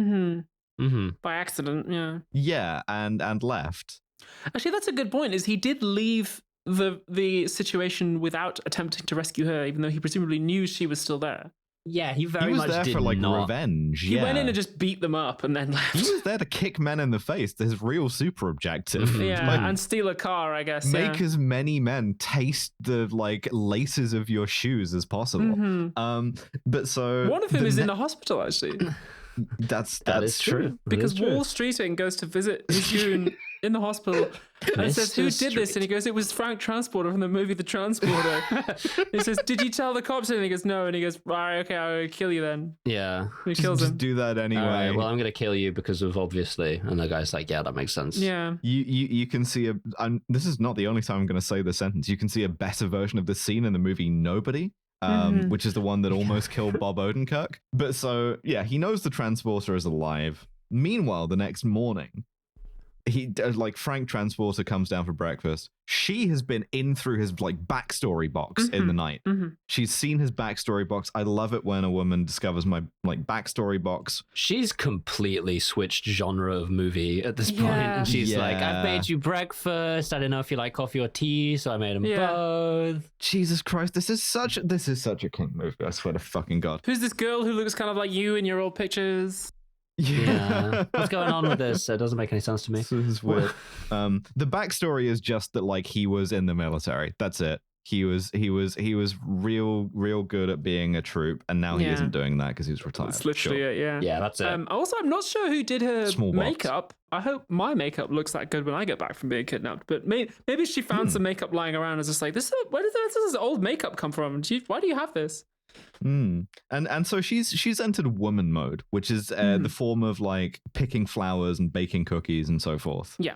By accident, Yeah, and left. Actually, that's a good point, is he did leave the situation without attempting to rescue her, even though he presumably knew she was still there. Yeah, he was much there did for like not. revenge. He went in and just beat them up and then left. He was there to kick men in the face. His real super objective. And steal a car, I guess. Make as many men taste the like laces of your shoes as possible. But so one of whom is in the hospital actually. That is true. Because Wall Streeting goes to visit his goon in the hospital and says, "Who did this?" And he goes, "It was Frank Transporter from the movie The Transporter." He says, "Did you tell the cops?" And he goes, "No." And he goes, "Right, okay, I'll kill you then." Yeah. And he kills him. Just do that anyway. All right, well, I'm going to kill you because of obviously. And the guy's like, yeah, that makes sense. Yeah. You can see this is not the only time I'm going to say this sentence. You can see a better version of the scene in the movie Nobody. which is the one that almost killed Bob Odenkirk. But so, yeah, he knows the transporter is alive. Meanwhile, the next morning, Frank Transporter comes down for breakfast. She has been in through his backstory box in the night. She's seen his backstory box. I love it when a woman discovers my backstory box. She's completely switched genre of movie at this point. And she's like, I've made you breakfast. I don't know if you like coffee or tea, so I made them both. Jesus Christ, this is such a King movie. I swear to fucking God. Who's this girl who looks kind of like you in your old pictures? Yeah. What's going on with this? It doesn't make any sense to me. This is weird. The backstory is just that he was in the military. That's it. He was real good at being a troop, and now he isn't doing that because he's retired. That's literally it. Yeah. Yeah, that's it. Also, I'm not sure who did her Small box. makeup. I hope my makeup looks that good when I get back from being kidnapped. But maybe she found some makeup lying around and was just like, where does this old makeup come from? Why do you have this? And so she's entered woman mode, which is the form of picking flowers and baking cookies and so forth. Yeah.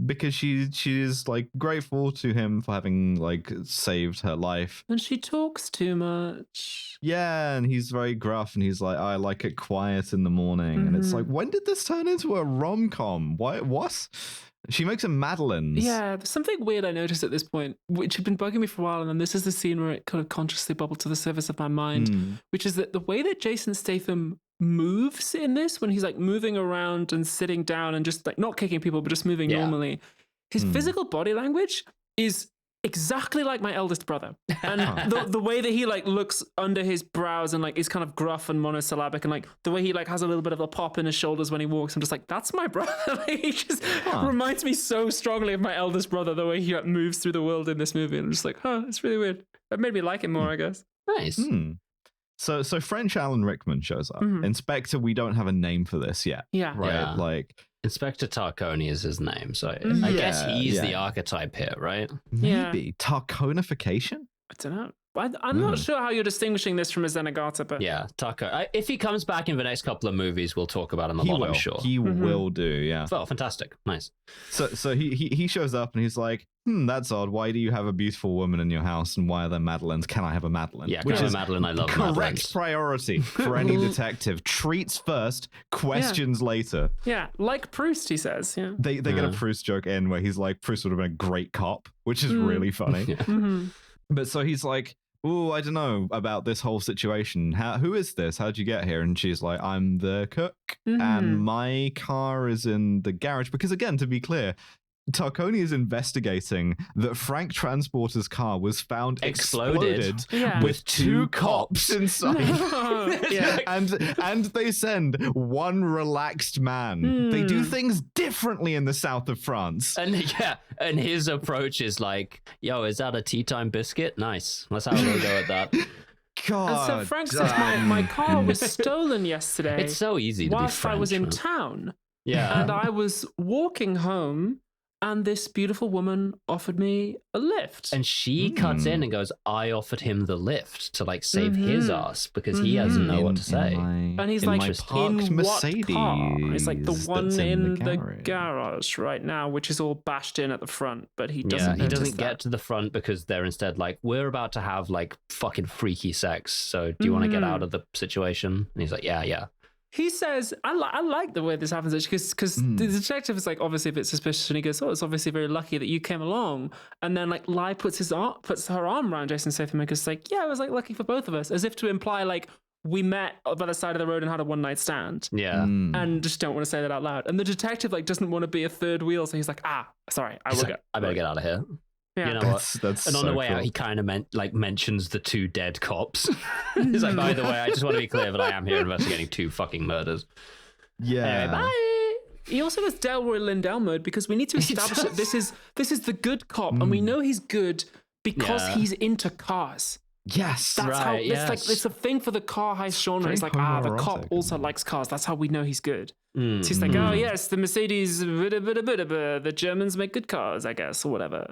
Because she is grateful to him for having saved her life. And she talks too much. Yeah, and he's very gruff, and he's like, I like it quiet in the morning. And it's like, when did this turn into a rom-com? What? She makes him Madeleines. Yeah, there's something weird I noticed at this point, which had been bugging me for a while, and then this is the scene where it kind of consciously bubbled to the surface of my mind, which is that the way that Jason Statham moves in this, when he's moving around and sitting down and just not kicking people, but just moving normally, his physical body language is exactly like my eldest brother. And the way that he looks under his brows and is kind of gruff and monosyllabic, and the way he has a little bit of a pop in his shoulders when he walks, I'm just like, that's my brother. He just reminds me so strongly of my eldest brother, the way he moves through the world in this movie. And I'm just like, it's really weird. That made me like him more, I guess. Nice. So French Alan Rickman shows up. Inspector, we don't have a name for this yet. Yeah. Right? Inspector Tarconi is his name, so I guess he's the archetype here, right? Maybe. Tarconification? I don't know. I'm not sure how you're distinguishing this from a Zenigata, but... Yeah, Tarko. If he comes back in the next couple of movies, we'll talk about him a lot, I'm sure. He will do, yeah. Oh, fantastic. Nice. So he shows up and he's like, that's odd. Why do you have a beautiful woman in your house, and why are there Madeleines? Can I have a Madeleine? Yeah, which is a Madeleine. I love correct Madeleines. Priority for any detective. Treats first, questions later. Yeah, like Proust, he says. Yeah. They get a Proust joke in where he's like, Proust would have been a great cop, which is really funny. But so he's like, oh, I don't know about this whole situation. Who is this? How'd you get here? And she's like, I'm the cook, and my car is in the garage. Because again, to be clear, Tarconi is investigating that Frank Transporter's car was found exploded with two cops inside. And they send one relaxed man. They do things differently in the south of France. And his approach is like, yo, is that a tea time biscuit? Nice. Let's have a little go at that. God. And so Frank says, my car was stolen yesterday. It's so easy to be whilst French, I was in town. Yeah. And I was walking home, and this beautiful woman offered me a lift. And she cuts in and goes, I offered him the lift to save his ass because he doesn't know what to say. And he's like, in Mercedes, what car? It's like the one in the garage right now, which is all bashed in at the front, but he doesn't he doesn't get to the front because they're instead like, we're about to have fucking freaky sex, so do you want to get out of the situation? And he's like, yeah. He says, I like the way this happens, because the detective is like, obviously a bit suspicious, and he goes, it's obviously very lucky that you came along. And then Lai puts her arm around Jason Statham and goes yeah, it was lucky for both of us, as if to imply we met by the side of the road and had a one-night stand. Yeah. And just don't want to say that out loud. And the detective doesn't want to be a third wheel, so he's like, sorry, I better get out of here. Yeah. You know what? And on the way out, he kind of mentions the two dead cops. He's like, by the way, I just want to be clear that I am here investigating two fucking murders. Yeah. Anyway, bye. He also goes Delroy Lindell mode because we need to establish that this is the good cop, and we know he's good because he's into cars. Yes, that's how it's a thing for the car heist genre. It's like, the cop also likes cars. That's how we know he's good. So he's like, oh yes, the Mercedes, the Germans make good cars, I guess, or whatever.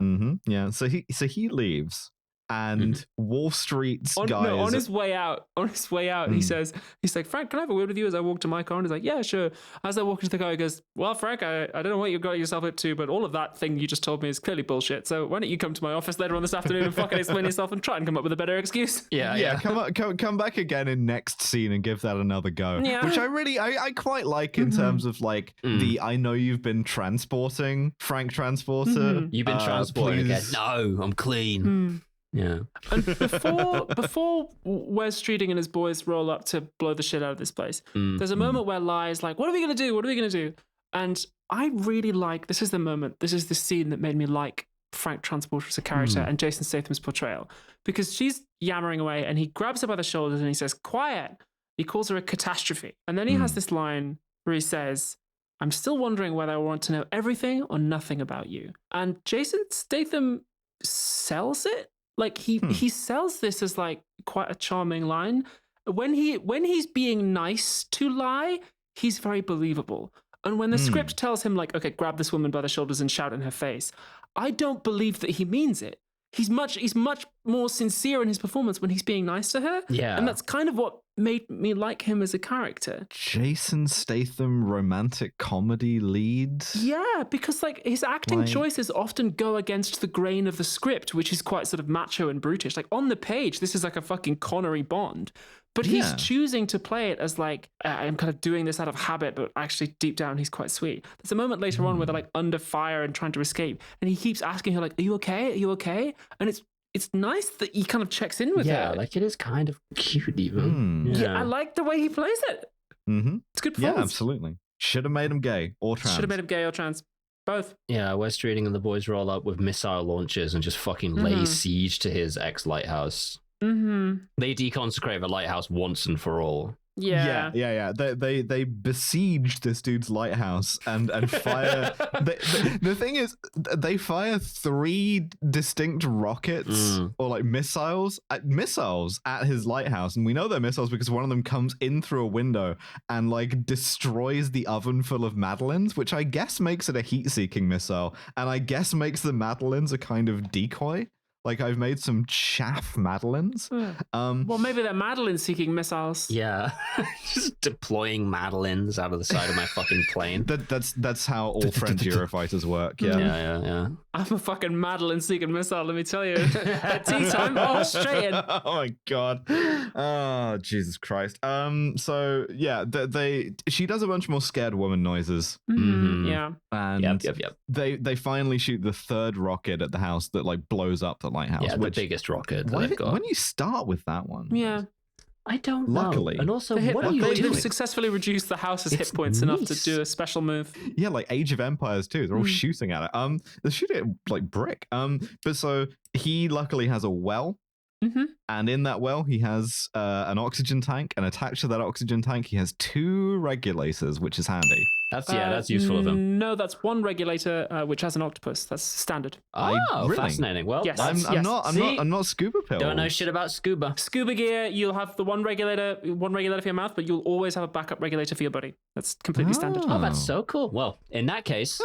Yeah. So he leaves, and Wall Street's guy on his way out, he says, he's like, Frank, can I have a word with you? As I walk to my car, and he's like, yeah, sure. As I walk into the car, he goes, well, Frank, I don't know what you got yourself up to, but all of that thing you just told me is clearly bullshit. So why don't you come to my office later on this afternoon and fucking explain yourself and try and come up with a better excuse? Yeah. Come back again in next scene and give that another go. Yeah. Which I quite like in terms of like I know you've been transporting, Frank Transporter. You've been transporting again. No, I'm clean. Yeah. And before Wes Streeting and his boys roll up to blow the shit out of this place, there's a moment where Lai's like, what are we going to do? What are we going to do? And I really like, this is the scene that made me like Frank Transporter as a character and Jason Statham's portrayal. Because she's yammering away and he grabs her by the shoulders and he says, quiet. He calls her a catastrophe. And then he has this line where he says, I'm still wondering whether I want to know everything or nothing about you. And Jason Statham sells it. Like he sells this as like quite a charming line. When he's being nice to Lai, he's very believable. And when the script tells him like, okay, grab this woman by the shoulders and shout in her face, I don't believe that he means it. He's much more sincere in his performance when he's being nice to her. Yeah. And that's kind of what made me like him as a character. Jason Statham romantic comedy lead? Yeah, because like his acting choices often go against the grain of the script, which is quite sort of macho and brutish. Like on the page, this is like a fucking Connery Bond. But he's choosing to play it as like, I'm kind of doing this out of habit, but actually deep down, he's quite sweet. There's a moment later on where they're like under fire and trying to escape. And he keeps asking her like, are you okay? Are you okay? And it's nice that he kind of checks in with her. Yeah, like it is kind of cute even. Yeah, I like the way he plays it. It's good performance. Yeah, absolutely. Should have made him gay or trans. Should have made him gay or trans. Both. Yeah, Wes Streeting and the boys roll up with missile launchers and just fucking lay siege to his ex-lighthouse. They deconsecrate the lighthouse once and for all. Yeah. They besiege this dude's lighthouse and fire. The thing is, they fire 3 distinct rockets or like missiles at his lighthouse, and we know they're missiles because one of them comes in through a window and like destroys the oven full of madeleines, which I guess makes it a heat-seeking missile, and I guess makes the madeleines a kind of decoy. Like, I've made some chaff madeleines. Well, maybe they're Madeleine-seeking missiles. Yeah. Just deploying madeleines out of the side of my fucking plane. That's how all French Eurofighters work, yeah. I'm a fucking Madeleine-seeking missile, let me tell you. At tea time, straight in. Oh, my God. Oh, Jesus Christ. So, yeah, she does a bunch more scared woman noises. Yeah. And they finally shoot the 3rd rocket at the house that, like, blows up the lighthouse. Yeah, the biggest rocket that they've got. Why don't you start with that one? Yeah. I don't know. Luckily. And also, what are you doing? They've successfully reduced the house's hit points enough to do a special move. Yeah, like Age of Empires too. They're all shooting at it. They're shooting at like brick. But so he luckily has a well. And in that well, he has an oxygen tank, and attached to that oxygen tank, he has 2 regulators, which is handy. That's useful of him. No, that's 1 regulator, which has an octopus. That's standard. Oh, really? Fascinating. Well, yes. I'm not scuba pill. Don't know shit about scuba. Scuba gear, you'll have the one regulator for your mouth, but you'll always have a backup regulator for your body. That's completely standard. Oh, that's so cool. Well, in that case,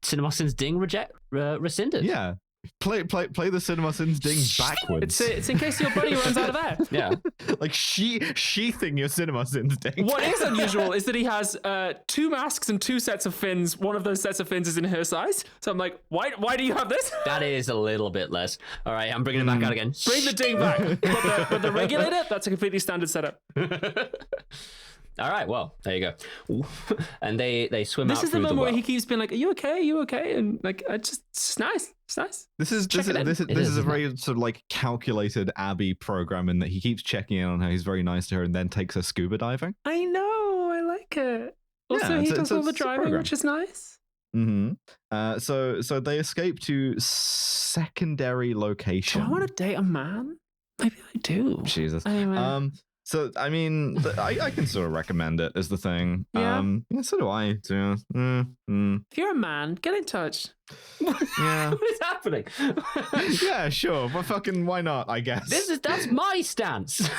CinemaSins ding rescinded. Yeah. Play the CinemaSins ding backwards. It's in case your buddy runs out of air. Yeah. Like sheathing your CinemaSins ding. What is unusual is that he has 2 masks and 2 sets of fins. One of those sets of fins is in her size. So I'm like, why do you have this? That is a little bit less. All right, I'm bringing it back out again. Bring the ding back. But the regulator, that's a completely standard setup. All right, well, there you go. And they swim out through the well. This is the moment where he keeps being like, are you okay? Are you okay? And like, it's nice. It's nice. This is a very sort of like calculated Abby program in that he keeps checking in on her. He's very nice to her and then takes her scuba diving. I know. I like it. Also, he does all the driving, which is nice. So they escape to secondary location. Do I want to date a man? Maybe I do. Jesus. Anyway. So, I mean, I can sort of recommend it as the thing. Yeah. So do I. Too. If you're a man, get in touch. Yeah. What is happening? Yeah, sure. But fucking why not, I guess. That's my stance.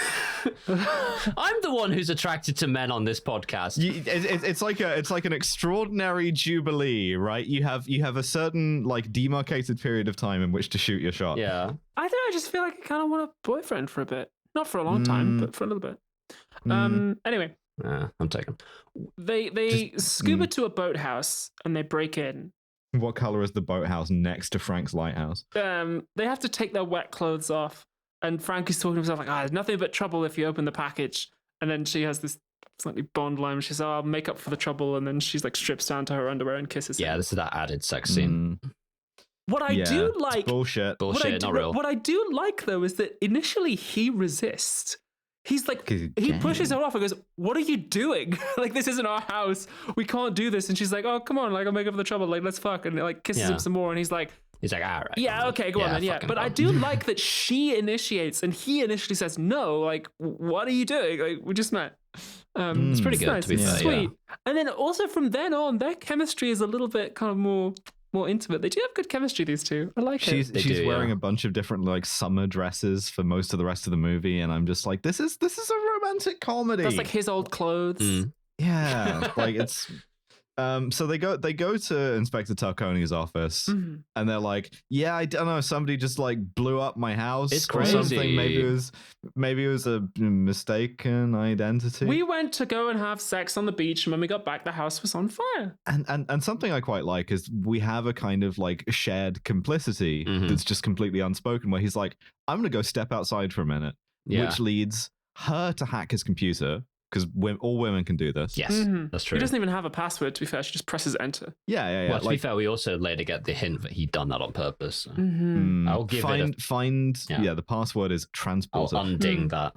I'm the one who's attracted to men on this podcast. It's like an extraordinary jubilee, right? You have a certain like demarcated period of time in which to shoot your shot. Yeah. I think I just feel like I kind of want a boyfriend for a bit. Not for a long time, but for a little bit. Anyway. I'm taken. They scuba to a boathouse and they break in. What color is the boathouse next to Frank's lighthouse? They have to take their wet clothes off, and Frank is talking to himself like, there's nothing but trouble if you open the package. And then she has this slightly Bond line. She says, I'll make up for the trouble. And then she's like strips down to her underwear and kisses him. Yeah, this is that added sex scene. What I do like... Bullshit, not real. What I do like, though, is that initially he resists. He's like, he pushes her off and goes, what are you doing? Like, this isn't our house. We can't do this. And she's like, oh, come on. Like, I'll make up for the trouble. Like, let's fuck. And like kisses him some more. And he's like, all right. Yeah, okay, go on then. Yeah. But I do like that she initiates and he initially says, no, like, what are you doing? Like, we just met. It's pretty good, nice. to be fair. Sweet. Yeah. And then also from then on, their chemistry is a little bit kind of more intimate. They do have good chemistry, these two. I like it. She's wearing a bunch of different like summer dresses for most of the rest of the movie, and I'm just like, this is a romantic comedy. That's like his old clothes. Yeah, like it's. So they go to Inspector Tarconi's office, and they're like, yeah, I don't know, somebody just like blew up my house it's or crazy. something. Maybe it was a mistaken identity. We went to go and have sex on the beach, and when we got back, the house was on fire. And something I quite like is we have a kind of like shared complicity that's just completely unspoken, where he's like, I'm gonna go step outside for a minute, which leads her to hack his computer. Because all women can do this. Yes, that's true. He doesn't even have a password, to be fair. She just presses enter. Yeah. Well, to be fair, we also later get the hint that he'd done that on purpose. So. I'll give the password is transporter. I'll unding that.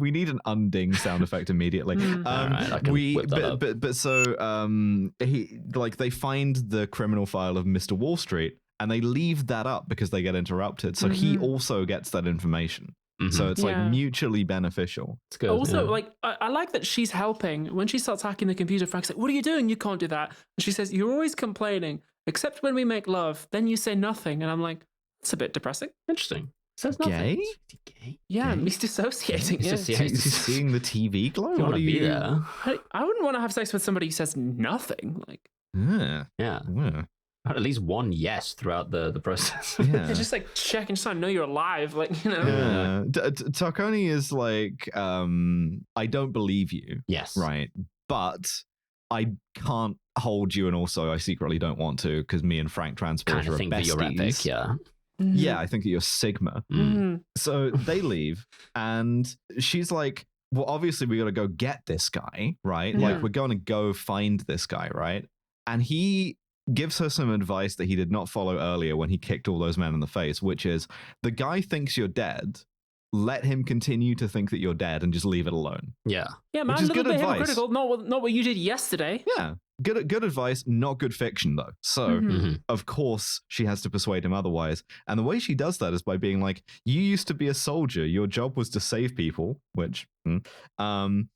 We need an unding sound effect immediately. All right, I can whip that up. But they find the criminal file of Mr. Wall Street and they leave that up because they get interrupted. So he also gets that information. So it's like mutually beneficial. It's good. Also, like I like that she's helping. When she starts hacking the computer, Frank's like, what are you doing? You can't do that. And she says, you're always complaining, except when we make love. Then you say nothing. And I'm like, it's a bit depressing. Interesting. Says nothing. Gay? Yeah, he's dissociating. He's seeing the TV glow? You want to be there? I wouldn't want to have sex with somebody who says nothing. Like, yeah. At least one yes throughout the process. Yeah, just like checking, just so I know you're alive. Like, you know. Yeah. Tarconi is like, I don't believe you. Yes. Right. But I can't hold you, and also I secretly don't want to because me and Frank Transporter are besties. That you're epic, yeah. Yeah, I think that you're Sigma. So they leave, and she's like, well, obviously we got to go get this guy, right? Like, we're going to go find this guy, right? And he gives her some advice that he did not follow earlier when he kicked all those men in the face, which is, the guy thinks you're dead. Let him continue to think that you're dead and just leave it alone. Yeah. Yeah, man, a little bit hypocritical. Not what you did yesterday. Yeah. Good advice, not good fiction, though. So, of course, she has to persuade him otherwise. And the way she does that is by being like, you used to be a soldier. Your job was to save people, which, and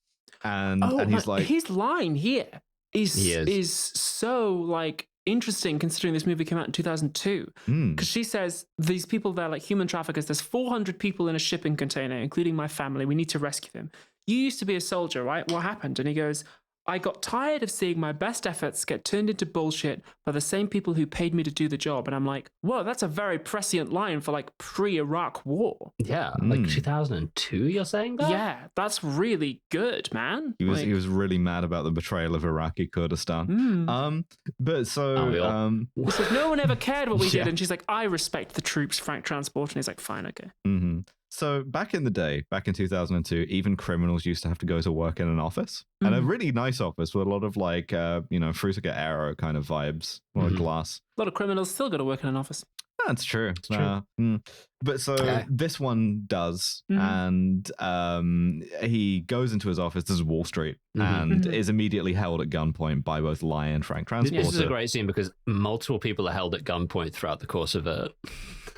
he's like... His line here is so, like, interesting considering this movie came out in 2002. Because she says, these people, they're like human traffickers. There's 400 people in a shipping container, including my family. We need to rescue them. You used to be a soldier, right? What happened? And he goes... I got tired of seeing my best efforts get turned into bullshit by the same people who paid me to do the job. And I'm like, whoa, that's a very prescient line for like pre-Iraq war. Yeah, like 2002, you're saying that? Yeah, that's really good, man. He was really mad about the betrayal of Iraqi Kurdistan. But so... he says, no one ever cared what we did. And she's like, I respect the troops, Frank Transport. And he's like, fine, okay. So back in the day, back in 2002, even criminals used to have to go to work in an office, and a really nice office with a lot of like, Frutica Aero kind of vibes, a lot of glass. A lot of criminals still got to work in an office. That's true. But so this one does, and he goes into his office. This is Wall Street, and is immediately held at gunpoint by both Lai and Frank Transporter. This is a great scene because multiple people are held at gunpoint throughout the course of it.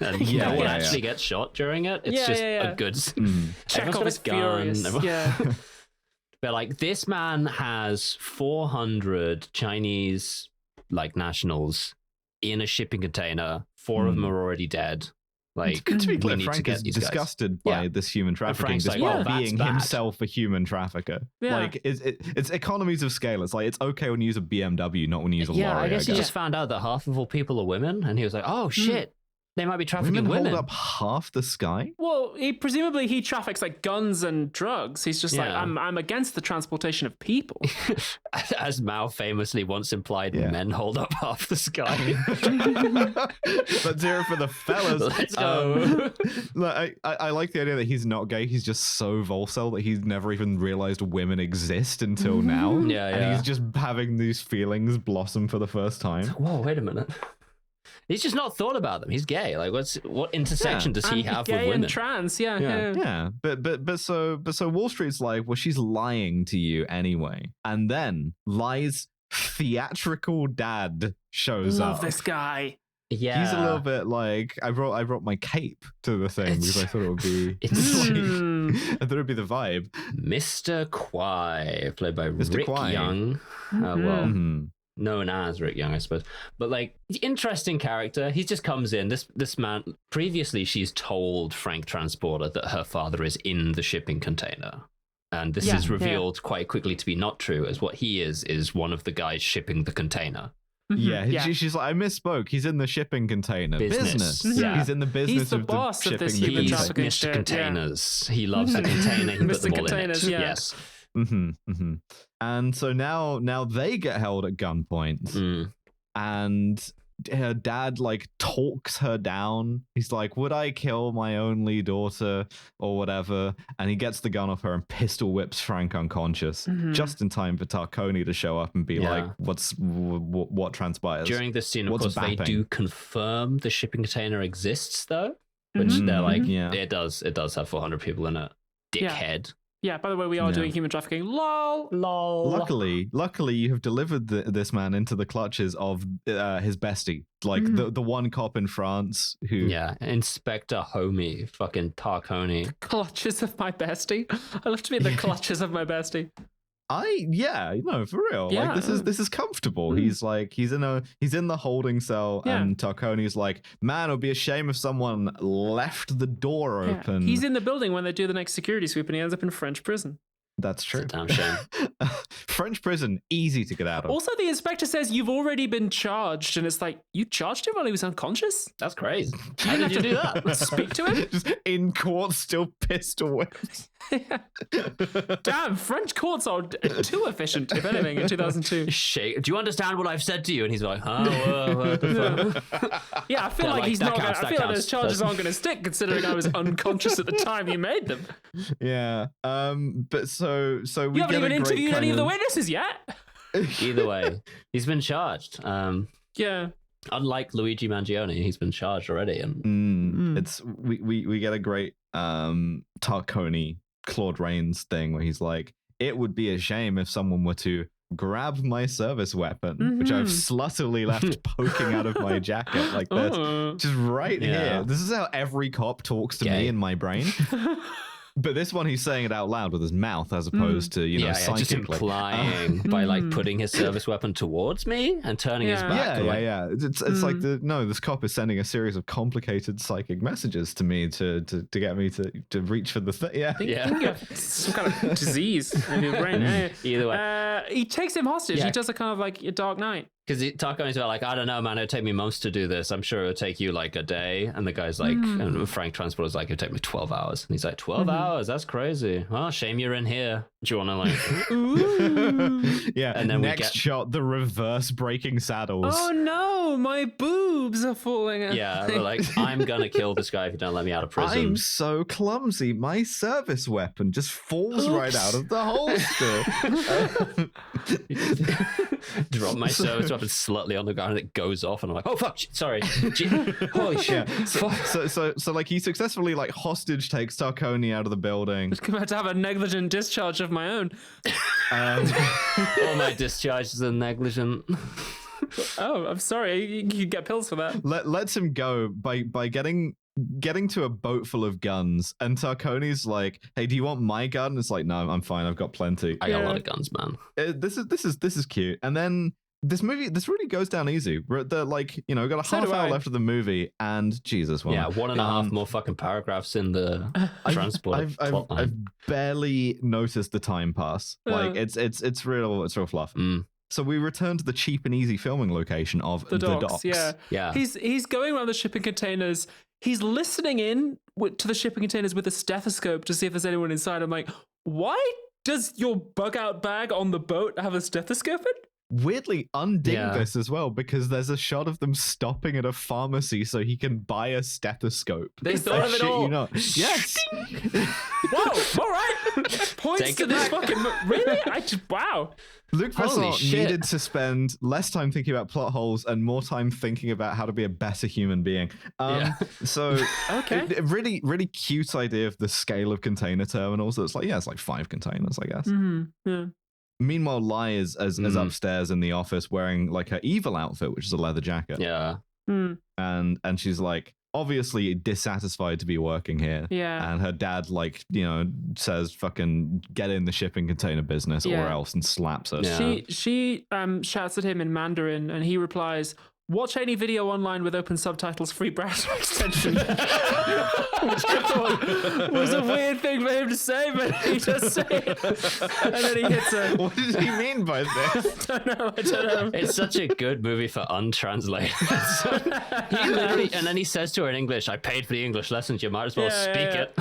and no one actually gets shot during it. It's just a good. Everyone's got a gun. Yeah. But like this man has 400 Chinese like nationals in a shipping container. 4 of them are already dead. Like, to be clear, we need Frank to get is these disgusted by this human trafficking, despite being himself a human trafficker. Yeah. Like, it's economies of scale. It's like, it's okay when you use a BMW, not when you use a lorry. I guess he just found out that half of all people are women, and he was like, oh shit, they might be trafficking women. Hold up half the sky? Well, presumably he traffics like guns and drugs. He's just like, I'm against the transportation of people. As Mao famously once implied, men hold up half the sky. Let's hear it for the fellas. Let's go. I like the idea that he's not gay. He's just so Volcel that he's never even realized women exist until now. And he's just having these feelings blossom for the first time. Whoa, wait a minute. He's just not thought about them. He's gay. Like, what intersection does he have with women? And trans, But so Wall Street's like, well, she's lying to you anyway. And then Lie's theatrical dad shows up. Love this guy. Yeah, he's a little bit like, I brought my cape to the thing because I thought it would be. I thought it'd be the vibe. Mr. Kwai, played by Rick Young. Known as Rick Young, I suppose. But like, interesting character. He just comes in. This man, previously she's told Frank Transporter that her father is in the shipping container. And this is revealed quite quickly to be not true, as what he is one of the guys shipping the container. She's like, I misspoke. He's in the shipping container. Business. Yeah. He's in the business He's the of boss the of this shipping human container. trafficking Mr. shit. Containers. He loves the container. He put them all in it. Yes. And so now they get held at gunpoint, and her dad like talks her down. He's like, would I kill my only daughter or whatever? And he gets the gun off her and pistol whips Frank unconscious just in time for Tarconi to show up and be like, what transpires during this scene? Of course, they do confirm the shipping container exists, though, which they're like, it does have 400 people in it. Dickhead. Yeah, by the way, we are doing human trafficking. Lol. Luckily, you have delivered this man into the clutches of his bestie. Like the one cop in France who... Yeah, Inspector Homie, fucking Tarconi. Clutches of my bestie? I love to be in the clutches of my bestie. For real. Like this is comfortable. He's in the holding cell, and Tarconi's like, man, it would be a shame if someone left the door open. He's in the building when they do the next security sweep, and he ends up in French prison. That's true. It's a damn shame. French prison, easy to get out of. Also, the inspector says you've already been charged, and it's like, you charged him while he was unconscious? That's crazy. How did you do that? Speak to him? Just in court, still pissed away. Damn, French courts are too efficient, if anything, in 2002. Do you understand what I've said to you? And he's like, what the fuck? Yeah, I feel like he's not gonna, I feel like those charges aren't going to stick, considering I was unconscious at the time you made them. Yeah. But so we you haven't even interviewed any of the witnesses yet. Either way, he's been charged. Yeah. Unlike Luigi Mangione, he's been charged already, and it's we get a great Tarconi Claude Rains thing where he's like, it would be a shame if someone were to grab my service weapon, which I've sluttily left poking out of my jacket like this, just right here. This is how every cop talks to me in my brain. But this one, he's saying it out loud with his mouth as opposed to, psychically. Just implying by like putting his service weapon towards me and turning his back. It's like this cop is sending a series of complicated psychic messages to me to get me to reach for the thing. I think you have some kind of disease in your brain. Either way. He takes him hostage. He does a kind of like a Dark Knight. Because Tarconi's like, I don't know, man, it'd take me months to do this. I'm sure it'll take you like a day. And the guy's like, and Frank Transporter's like, it'd take me 12 hours. And he's like, 12 hours? That's crazy. Well, shame you're in here. Do you want to like... Yeah, and then next shot, the reverse breaking saddles. Oh no, my boobs are falling out. Yeah, we're like, I'm going to kill this guy if you don't let me out of prison. I'm so clumsy. My service weapon just falls right out of the holster. Drop my service weapon slowly on the ground and it goes off and I'm like, oh fuck, sorry. Holy shit. So like he successfully like hostage takes Tarconi out of the building. I'm about to have a negligent discharge of my own. All my discharges are negligent. Oh, I'm sorry. You get pills for that. Lets him go by getting to a boat full of guns, and Tarconi's like, "Hey, do you want my gun?" It's like, "No, I'm fine. I've got plenty." I got a lot of guns, man. This is cute. And then this really goes down easy. We're at the we got a half hour left of the movie, and Jesus, well, yeah, 1.5 more fucking paragraphs in the transport. I've barely noticed the time pass. Like it's real fluff. So we return to the cheap and easy filming location of the docks. Yeah. He's going around the shipping containers. He's listening in to the shipping containers with a stethoscope to see if there's anyone inside. I'm like, why does your bug out bag on the boat have a stethoscope in? Weirdly unding this as well, because there's a shot of them stopping at a pharmacy so he can buy a stethoscope. They thought of it all. Yes. Whoa, all right. Points Take to it this back. fucking... Really? Wow. Luc Besson needed to spend less time thinking about plot holes and more time thinking about how to be a better human being. So okay, really, really cute idea of the scale of container terminals. So it's like 5 containers, I guess. Yeah. Meanwhile, Lai is upstairs in the office wearing like her evil outfit, which is a leather jacket. Yeah. And she's like obviously dissatisfied to be working here. Yeah. And her dad says fucking get in the shipping container business or else, and slaps her. Yeah. She shouts at him in Mandarin, and he replies, "Watch any video online with open subtitles, free browser extension." Which I thought was a weird thing for him to say, but he does say it. And then he hits her. What does he mean by this? I don't know. It's such a good movie for untranslated. He literally, and then he says to her in English, "I paid for the English lessons. You might as well speak it."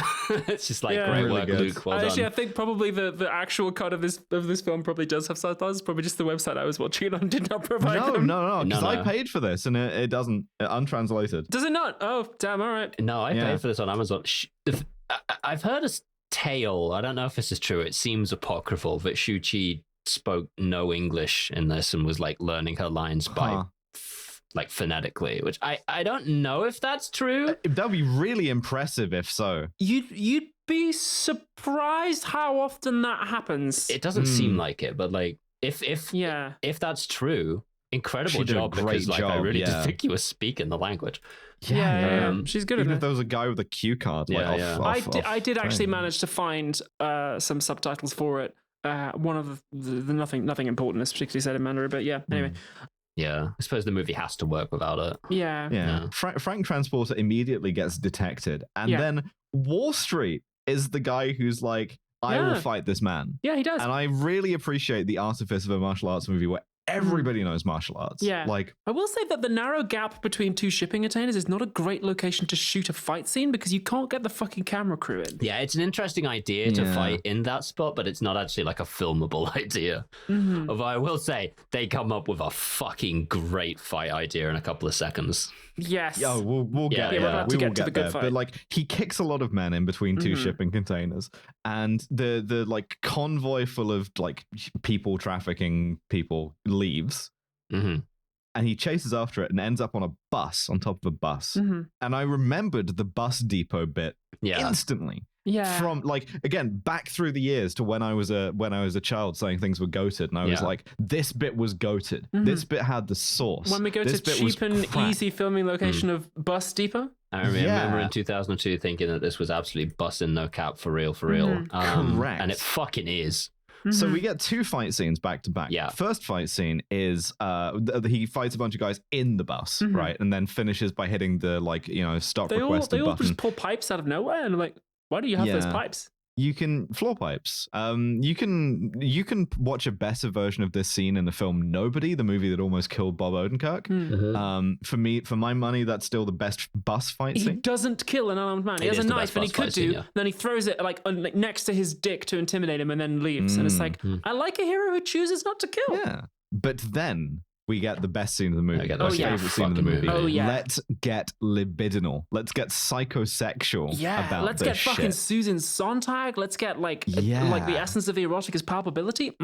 It's just like great really work, good. Luke. Well Actually, done. I think probably the actual cut of this film probably does have subtitles. Probably just the website I was watching it on did not provide them. No, because I paid for this and it doesn't untranslated. Does it not? Oh, damn! All right. No, I paid for this on Amazon. I've heard a tale. I don't know if this is true. It seems apocryphal that Shu-Chi spoke no English in this and was like learning her lines by like phonetically, which I don't know if that's true. That would be really impressive if so. You'd be surprised how often that happens. It doesn't seem like it, but like if that's true, incredible job, because like I really did think you were speaking the language. Yeah. She's good at Even it. if there was a guy with a cue card. I did actually manage to find some subtitles for it. One of the nothing important is particularly said in Mandarin, but anyway. Yeah, I suppose the movie has to work without it. Yeah. Frank Transporter immediately gets detected, and then Wall Street is the guy who's like, I will fight this man. Yeah, he does. And I really appreciate the artifice of a martial arts movie where everybody knows martial arts. Yeah. Like, I will say that the narrow gap between two shipping containers is not a great location to shoot a fight scene because you can't get the fucking camera crew in. Yeah, it's an interesting idea to fight in that spot, but it's not actually like a filmable idea. Although I will say they come up with a fucking great fight idea in a couple of seconds. Yes. Yeah, we'll get there. We're about to get to the good there. fight. But like, he kicks a lot of men in between two shipping containers, and the like convoy full of like people trafficking people leaves. And he chases after it and ends up on a bus, on top of a bus. And I remembered the bus depot bit instantly. Yeah. From like, again, back through the years to when I was a child saying things were goated, and I was like, this bit was goated. This bit had the sauce. When we go to cheap and easy filming location of Bus Depot. I remember in 2002 thinking that this was absolutely busting no cap for real. Correct. And it fucking is. So we get 2 fight scenes back to back. Yeah. First fight scene is he fights a bunch of guys in the bus, right? And then finishes by hitting the stop requested button. They all button. just pull pipes out of nowhere, and I'm like, why do you have those pipes? You can floor pipes. You can watch a better version of this scene in the film Nobody, the movie that almost killed Bob Odenkirk. For my money, that's still the best bus fight scene. He doesn't kill an unarmed man. He has a knife, and he could do. Then he throws it like next to his dick to intimidate him, and then leaves. And it's like, I like a hero who chooses not to kill. Yeah, but then we get the best scene of the movie. My favorite scene of the movie. Oh yeah. Let's get libidinal. Let's get psychosexual. Yeah. About let's this get fucking shit. Susan Sontag. Let's get like the essence of the erotic is palpability.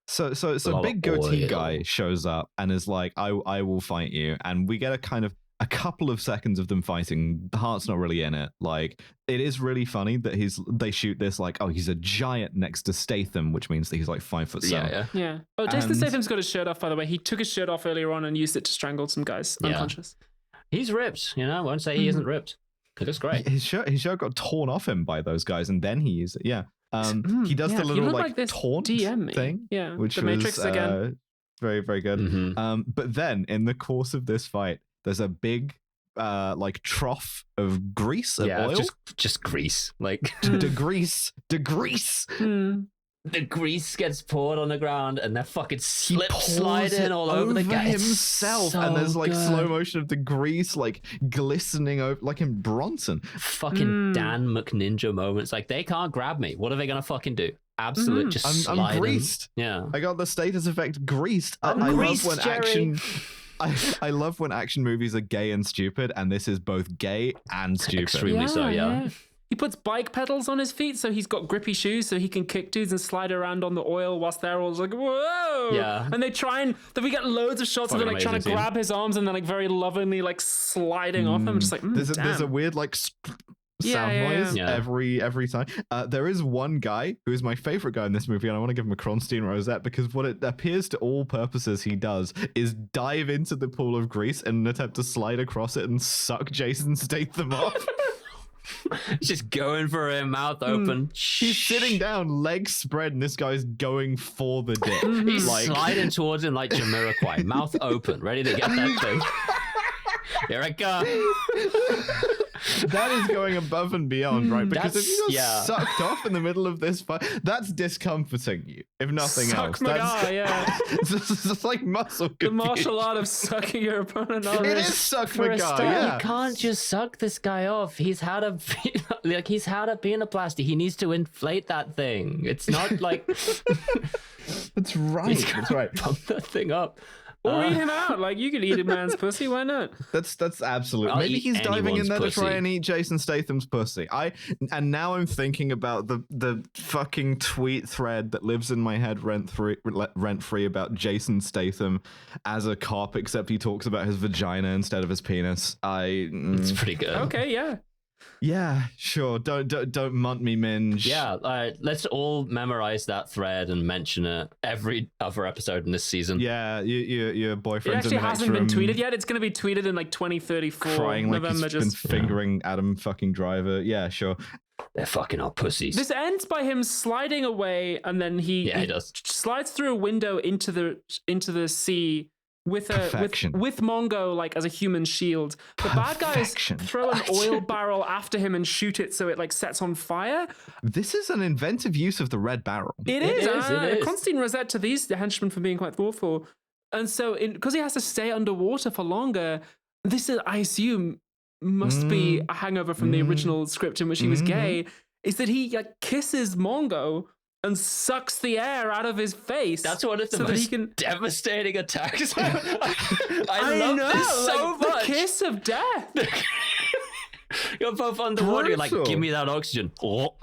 So big goatee guy shows up and is like, I will fight you, and we get a kind of a couple of seconds of them fighting. The heart's not really in it. Like, it is really funny that they shoot this like, oh, he's a giant next to Statham, which means that he's like 5'7". Yeah. Oh, Jason Statham's got his shirt off, by the way. He took his shirt off earlier on and used it to strangle some guys unconscious. He's ripped, I won't say he isn't ripped. It looks great. His shirt got torn off him by those guys, and then he used it. Yeah. He does the little like taunt thing, which was Matrix again. Very, very good. Mm-hmm. But then in the course of this fight, there's a big like trough of grease, of oil. Just grease. Like degrease. The grease gets poured on the ground and they're fucking sliding all over the guy himself, and there's like slow motion of the grease like glistening over, like in Bronson. Fucking Dan McNinja moments. Like, they can't grab me. What are they gonna fucking do? Absolute, just I'm greased. Yeah, I got the status effect greased. I love when action. I love when action movies are gay and stupid, and this is both gay and stupid. Extremely so. Yeah. He puts bike pedals on his feet, so he's got grippy shoes, so he can kick dudes and slide around on the oil whilst they're all like, whoa! Yeah. And then we get loads of shots of them like trying to grab his arms and then like very lovingly like sliding off him. Just like, there's a weird like sound noise every time. There is one guy who is my favorite guy in this movie, and I want to give him a Kronstein rosette, because what it appears to all purposes he does is dive into the pool of grease in an attempt to slide across it and suck Jason Statham off. Just going for him, mouth open. He's sitting down, legs spread, and this guy's going for the dick. He's sliding towards him like Jamiroquai, mouth open, ready to get that thing. Here I go. That is going above and beyond, right? Because if you got sucked off in the middle of this fight, that's discomforting you, if nothing else. It's just like muscle confusion. The martial art of sucking your opponent off. It is suck McGar, You can't just suck this guy off. He's had a penoplasty. He needs to inflate that thing. It's not like... That's right. That's right. Pump that thing up. Or eat him out. Like, you could eat a man's pussy. Why not? That's absolutely. Maybe he's diving in there to try and eat Jason Statham's pussy. And now I'm thinking about the fucking tweet thread that lives in my head rent free about Jason Statham as a cop, except he talks about his vagina instead of his penis. It's pretty good. Okay, yeah. Yeah, sure. Don't munt me, Minge. Yeah, let's all memorize that thread and mention it every other episode in this season. Yeah, your boyfriend's it actually hasn't been tweeted yet. It's going to be tweeted in like 2034. Crying like November, he's been fingering Adam fucking Driver. Yeah, sure. They're fucking hot pussies. This ends by him sliding away, and then he does. Slides through a window into the sea. With Mongo like as a human shield. The bad guys throw an oil barrel after him and shoot it so it like sets on fire. This is an inventive use of the red barrel. It is. Kronstein rosette to these henchmen for being quite thoughtful. And so because he has to stay underwater for longer, this is, I assume, must be a hangover from the original script in which he was gay, is that he like kisses Mongo and sucks the air out of his face. That's one of the most devastating attacks. I love this so much. The kiss of death. You're both underwater. You're like, give me that oxygen. Oh.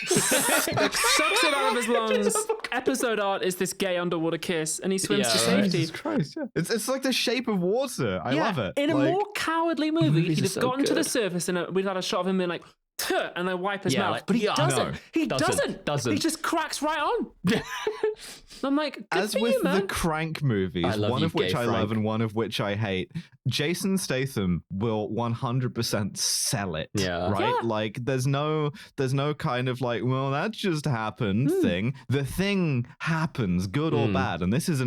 Sucks it out of his lungs. Episode art is this gay underwater kiss, and he swims to safety. Jesus Christ, yeah. It's like The Shape of Water. I love it. In a more cowardly movie, he'd have gotten to the surface and we'd had a shot of him being like, and then wipe his mouth. Like, but he doesn't. No, he doesn't. He just cracks right on. I'm like, as with you, the Crank movies, one of which I love and one of which I hate, Jason Statham will 100% sell it. Yeah. Right? Yeah. Like there's no kind of like, well, that just happened thing. The thing happens, good or bad, and this is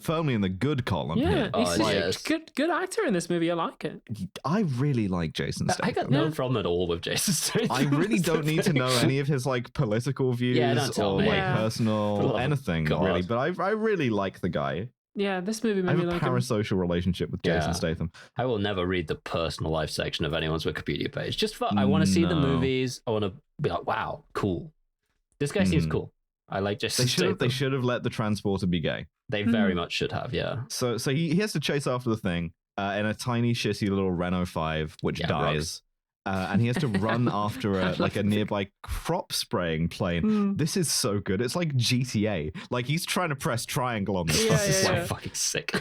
firmly in the good column. Yeah, he's good actor in this movie. I like it. I really like Jason Statham. I got no problem at all with Jason Statham. I really don't need to know any of his like political views or like personal anything really, but I really like the guy. Yeah, this movie made me like him. I have a parasocial relationship with Jason Statham. I will never read the personal life section of anyone's Wikipedia page. Just for I want to see the movies. I want to be like, wow, cool. This guy seems cool. I like Jason Statham. They should have let the transporter be gay. They very much should have, yeah. So he has to chase after the thing in a tiny shitty little Renault 5, which dies. And he has to run after a nearby crop spraying plane. This is so good. It's like GTA. Like he's trying to press triangle on this. It's like fucking sick.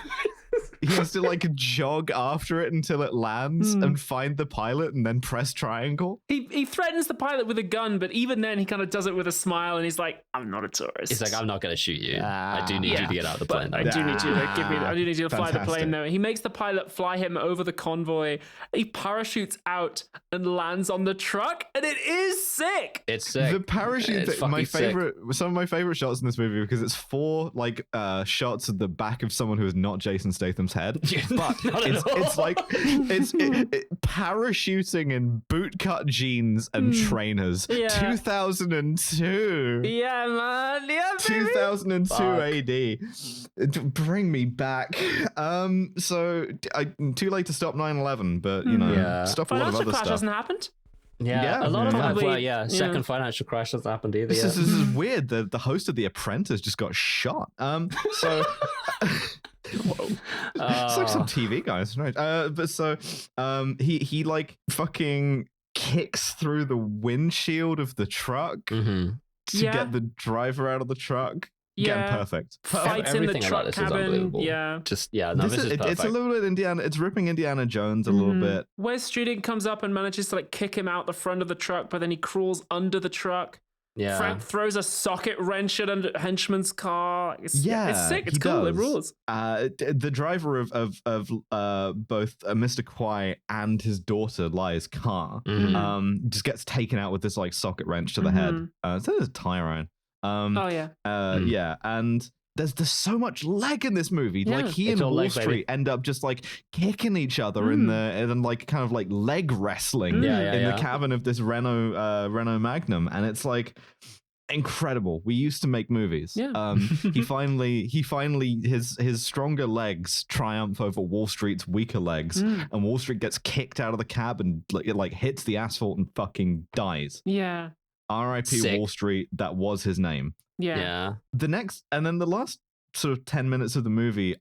like jog after it until it lands and find the pilot and then press triangle. He threatens the pilot with a gun, but even then he kind of does it with a smile and he's like, I'm not a tourist. He's like, I'm not going to shoot you. I do need you to get out of the plane. I do need you to give me. I do need you to fly the plane though. He makes the pilot fly him over the convoy. He parachutes out and lands on the truck, and it is sick. It's sick. The parachute thing, some of my favorite shots in this movie, because it's 4 like shots of the back of someone who is not Jason Statham's head, but it's like it's parachuting in bootcut jeans and trainers. 2002. Yeah, man. Yeah, baby. 2002 AD. Bring me back. So too late to stop 9/11, but you know, stop a lot of other crash stuff. hasn't happened. Yeah, a lot of that. Second financial crash hasn't happened either. This is weird. The host of The Apprentice just got shot. So it's like some TV guys, right? But so he like fucking kicks through the windshield of the truck to get the driver out of the truck. Again, perfect. Fights in the truck cabin. This is perfect. It's a little bit Indiana. It's ripping Indiana Jones a little bit. Where Student comes up and manages to like kick him out the front of the truck, but then he crawls under the truck. Yeah. Frank throws a socket wrench at a henchman's car. It's sick. It's cool. Does. It rules. The driver of both Mr. Kwai and his daughter Lia's car just gets taken out with this like socket wrench to the head. So there's Tyrone. Yeah, and there's so much leg in this movie. Like he and Wall Street end up just like kicking each other in the and like kind of like leg wrestling in the cabin of this Renault Magnum, and it's like incredible. We used to make movies. He finally his stronger legs triumph over Wall Street's weaker legs, and Wall Street gets kicked out of the cab and it like hits the asphalt and fucking dies. R.I.P. Wall Street, that was his name. Yeah. The next, and then the last sort of 10 minutes of the movie,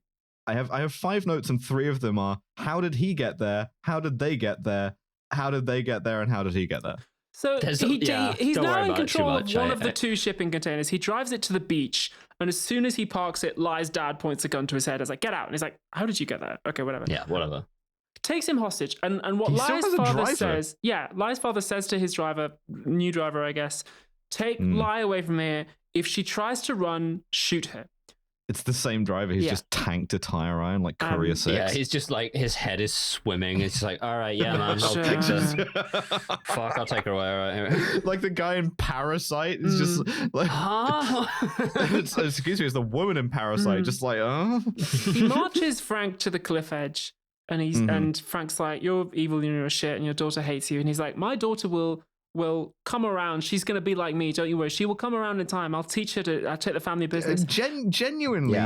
I have 5 notes, and 3 of them are, how did he get there? How did they get there? How did they get there? And how did he get there? So he's now in control of one of the 2 shipping containers. He drives it to the beach, and as soon as he parks it, Li's dad points a gun to his head. It's like, get out. And he's like, how did you get there? Okay, whatever. Yeah, whatever. Takes him hostage, and what Li's father says, Li's father says to his driver, new driver, I guess, take Li away from here. If she tries to run, shoot her. It's the same driver. He's just tanked a tire iron like Courier 6. Yeah, he's just like, his head is swimming. It's like, all right, yeah, man, I'll take this. Fuck, I'll take her away. All right. Like the guy in Parasite is just like, excuse me, it's the woman in Parasite, just like, He marches Frank to the cliff edge. And he's and Frank's like, you're evil, you're a shit, and your daughter hates you. And he's like, my daughter will come around. She's gonna be like me. Don't you worry. She will come around in time. I'll teach her I'll take the family business. Genuinely,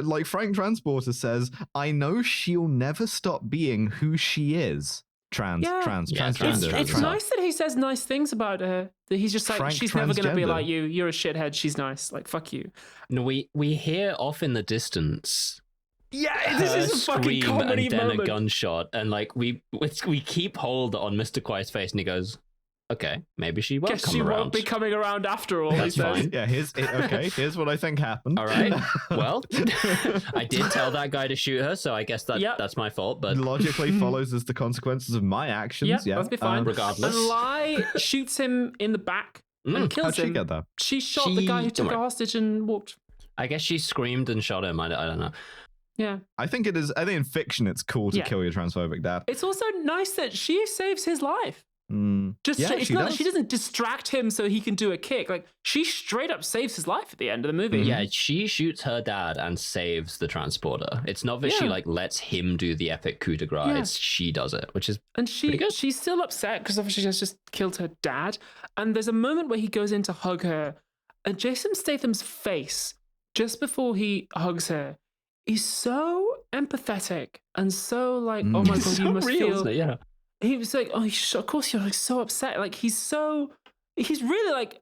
like Frank Transporter says, I know she'll never stop being who she is. Transgender. It's nice that he says nice things about her. That he's just like, she's never gonna be like you. You're a shithead. She's nice. Like, fuck you. No, we hear off in the distance. Yeah, this is a fucking comedy and then moment. A gunshot, and like we keep hold on Mr. Kwai's face, and he goes, "Okay, maybe she won't come around. Won't be coming around after all." That's fine. Yeah, here's what I think happened. All right, well, I did tell that guy to shoot her, so I guess that's my fault. But logically follows as the consequences of my actions. Yeah, that'll be fine. Regardless, and Li shoots him in the back and kills him. How'd she get there? She shot the guy who took her hostage and walked. I guess she screamed and shot him. I don't know. Yeah. I think in fiction it's cool to kill your transphobic dad. It's also nice that she saves his life. She doesn't distract him so he can do a kick. Like, she straight up saves his life at the end of the movie. Yeah, she shoots her dad and saves the transporter. It's not that she like lets him do the epic coup de grace. It's she does it, which is pretty good. She's still upset because obviously she has just killed her dad. And there's a moment where he goes in to hug her, and Jason Statham's face just before he hugs her, he's so empathetic and so like, oh my god, you must feel. Yeah. He was like, oh, of course you're like so upset. Like he's really like,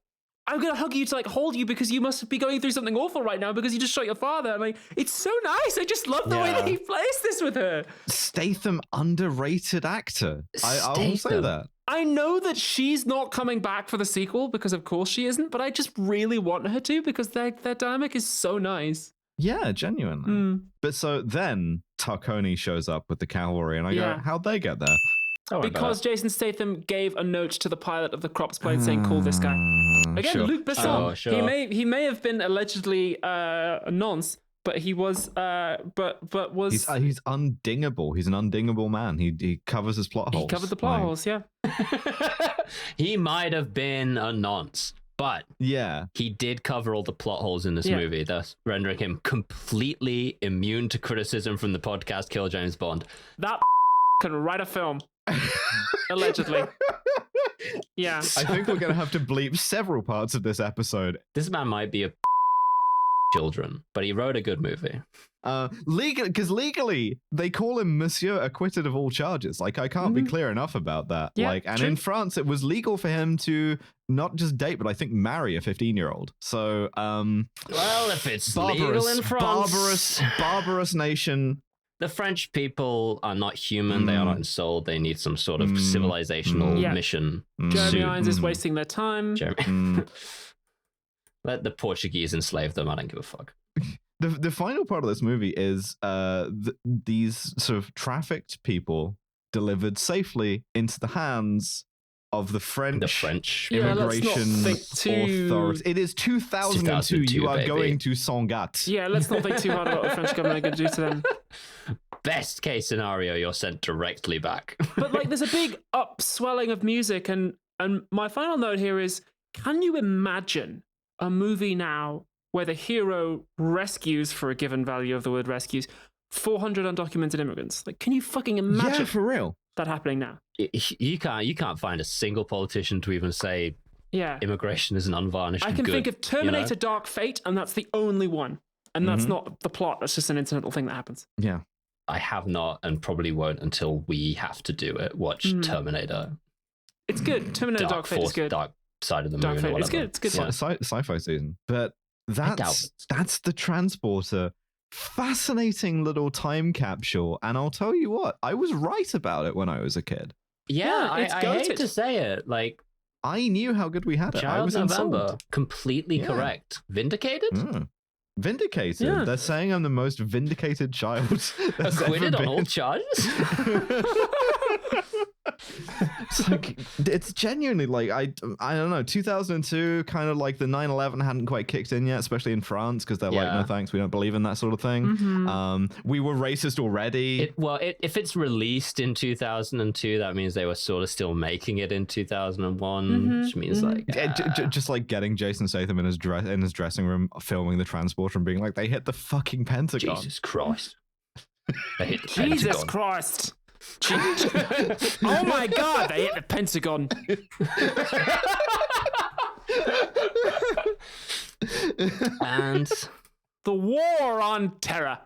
I'm gonna hug you to like hold you because you must be going through something awful right now because you just shot your father. I'm like, it's so nice. I just love the way that he plays this with her. Statham, underrated actor. I will say that. I know that she's not coming back for the sequel because of course she isn't, but I just really want her to because their dynamic is so nice. Yeah, genuinely. But so then Tarconi shows up with the cavalry, and I go, how'd they get there? Because Jason Statham gave a note to the pilot of the Crops plane saying, "Call this guy." Again, Luc Besson. He may have been allegedly a nonce, but he was but was he's undingable. He's an undingable man. He covers his plot holes. He covered the plot holes. Yeah. He might have been a nonce, but he did cover all the plot holes in this movie, thus rendering him completely immune to criticism from the podcast Kill James Bond. That can write a film. Allegedly. Yeah. I think we're going to have to bleep several parts of this episode. This man might be a children, but he wrote a good movie. Because legally, they call him Monsieur Acquitted of all charges. Like, I can't be clear enough about that. Yeah, and in France, it was legal for him to not just date, but I think marry a 15-year-old. So, well, if it's legal in France, barbarous nation. The French people are not human. They are not ensouled. They need some sort of civilizational mission. Jeremy Irons is wasting their time. Let the Portuguese enslave them. I don't give a fuck. The final part of this movie is these sort of trafficked people delivered safely into the hands of the French immigration authorities. It is 2002. You are going to Sangatte. Yeah, let's not think too hard about what the French government are going to do to them. Best case scenario, you're sent directly back. But like, there's a big upswelling of music, and my final note here is: can you imagine a movie now where the hero rescues, for a given value of the word rescues, 400 undocumented immigrants? Like, can you fucking imagine? Yeah, for real. That happening now? You can't find a single politician to even say immigration is an unvarnished good. I can think of Terminator Dark Fate, and that's the only one. And that's not the plot. That's just an incidental thing that happens. Yeah. I have not, and probably won't until we have to do it. Watch Terminator. It's good. Terminator Dark Fate is good. Dark Side of the Dark Moon. Fate. It's good. It's good. Sci-fi season. But that's the Transporter. Fascinating little time capsule. And I'll tell you what, I was right about it when I was a kid. Yeah, I hate to say it. Like, I knew how good we had it. I was November. Insolved. Completely correct. Vindicated? Vindicated. Yeah. They're saying I'm the most vindicated child. Acquitted on all charges? It's genuinely like, I don't know, 2002, kind of like the 9/11 hadn't quite kicked in yet, especially in France, because they're like, no thanks, we don't believe in that sort of thing. We were racist already. If it's released in 2002, that means they were sort of still making it in 2001, which means like just like getting Jason Statham in his dressing room, filming the Transporter and being like, they hit the fucking Pentagon. Jesus Christ. They hit the Jesus Pentagon. Christ. Oh my God, they hit the Pentagon. And the war on terror.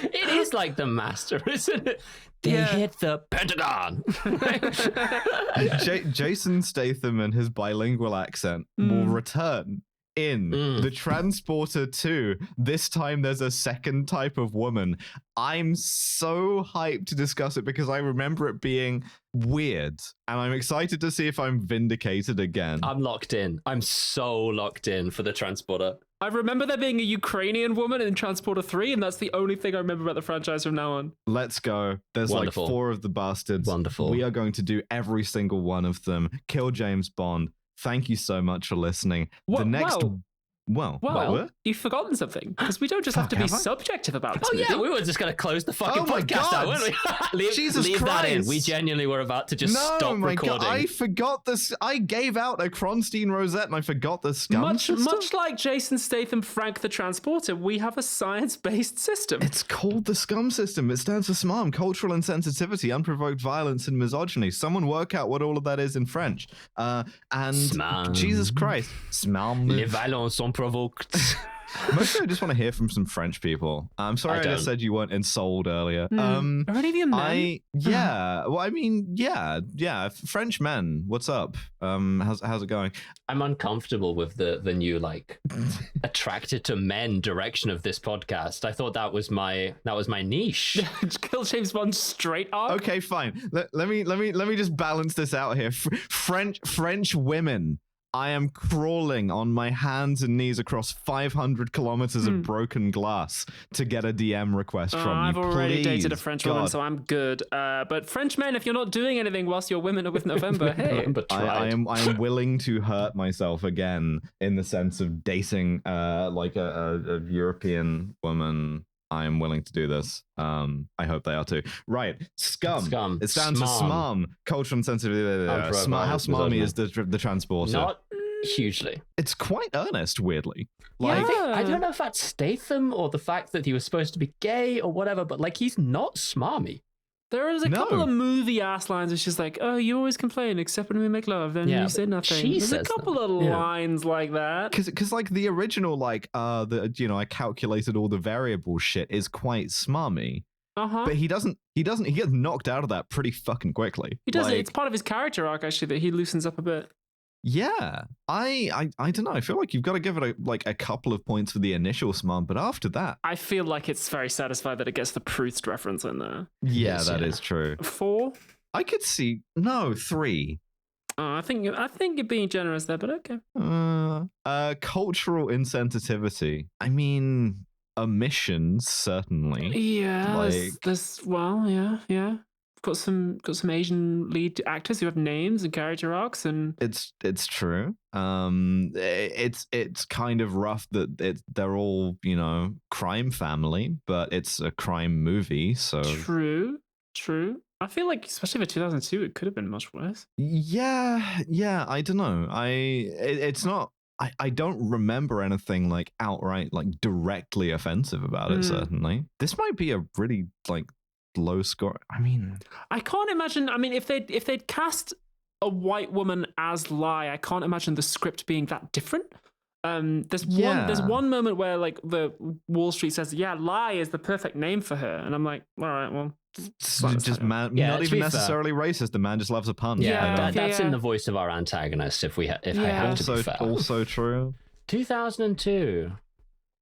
It is like The Master, isn't it? They hit the Pentagon. Jason Statham and his bilingual accent will return in the Transporter 2. This time there's a second type of woman. I'm so hyped to discuss it because I remember it being weird, and I'm excited to see if I'm vindicated again. I'm locked in. I'm so locked in for the Transporter. I remember there being a Ukrainian woman in Transporter 3, and that's the only thing I remember about the franchise from now on. Let's go. There's Wonderful. Like 4 of the bastards. Wonderful. We are going to do every single one of them. Kill James Bond. Thank you so much for listening. Well, you've forgotten something, because we don't just have to be subjective about this movie. Yeah, we were just going to close the fucking podcast out, weren't we? leave that in. We genuinely were about to just stop recording. God, I forgot this. I gave out a Kronstein rosette and I forgot the scum system. Much like Jason Statham, Frank the Transporter, we have a science-based system. It's called the scum system. It stands for SMARM, cultural insensitivity, unprovoked violence, and misogyny. Someone work out what all of that is in French. And SMARM. Jesus Christ. SMARM. Les violences sont provoked. Mostly I just want to hear from some French people. I'm sorry I just said you weren't insoled earlier. Are any of you men? Well, I mean, yeah. French men, what's up? How's it going? I'm uncomfortable with the new, like, attracted to men direction of this podcast. I thought that was my niche. Kill James Bond straight up. Okay, fine. Let me just balance this out here. French women I am crawling on my hands and knees across 500 kilometers of broken glass to get a DM request from you. I've already Please, dated a French woman, so I'm good. But French men, if you're not doing anything whilst your women are with November, hey. I am willing to hurt myself again in the sense of dating like a European woman. I am willing to do this. I hope they are too. Right, scum. It stands for smum. Cultural insensitivity. How smarmy is the transporter? Not hugely. It's quite earnest, weirdly. Like, I don't know if that's Statham or the fact that he was supposed to be gay or whatever, but like he's not smarmy. There is a couple of movie ass lines. It's just like, oh, you always complain, except when we make love, then you say nothing. There's a couple of lines like that. Because like the original, like I calculated all the variable shit is quite smarmy. But he doesn't. He gets knocked out of that pretty fucking quickly. He does. It's part of his character arc actually that he loosens up a bit. Yeah, I don't know. I feel like you've got to give it a couple of points for the initial smart, but after that, I feel like it's very satisfied that it gets the Proust reference in there. Yeah, that is true. 4? I could see 3. I think you're being generous there, but okay. Cultural insensitivity. I mean, omissions certainly. Yeah, yeah. Got some Asian lead actors who have names and character arcs, and it's true. It's kind of rough that they're all crime family, but it's a crime movie, so true. I feel like especially for 2002, it could have been much worse. Yeah. I don't know. It's not. I don't remember anything like outright like directly offensive about it. Certainly, this might be a really like low score. I mean, I can't imagine. I mean, if they'd cast a white woman as Lie, I can't imagine the script being that different. There's one moment where like the Wall Street says, "Yeah, Lie is the perfect name for her," and I'm like, all right, well, just man, not even necessarily racist. The man just loves a pun. That's in the voice of our antagonist. If I have to be fair, also true. 2002.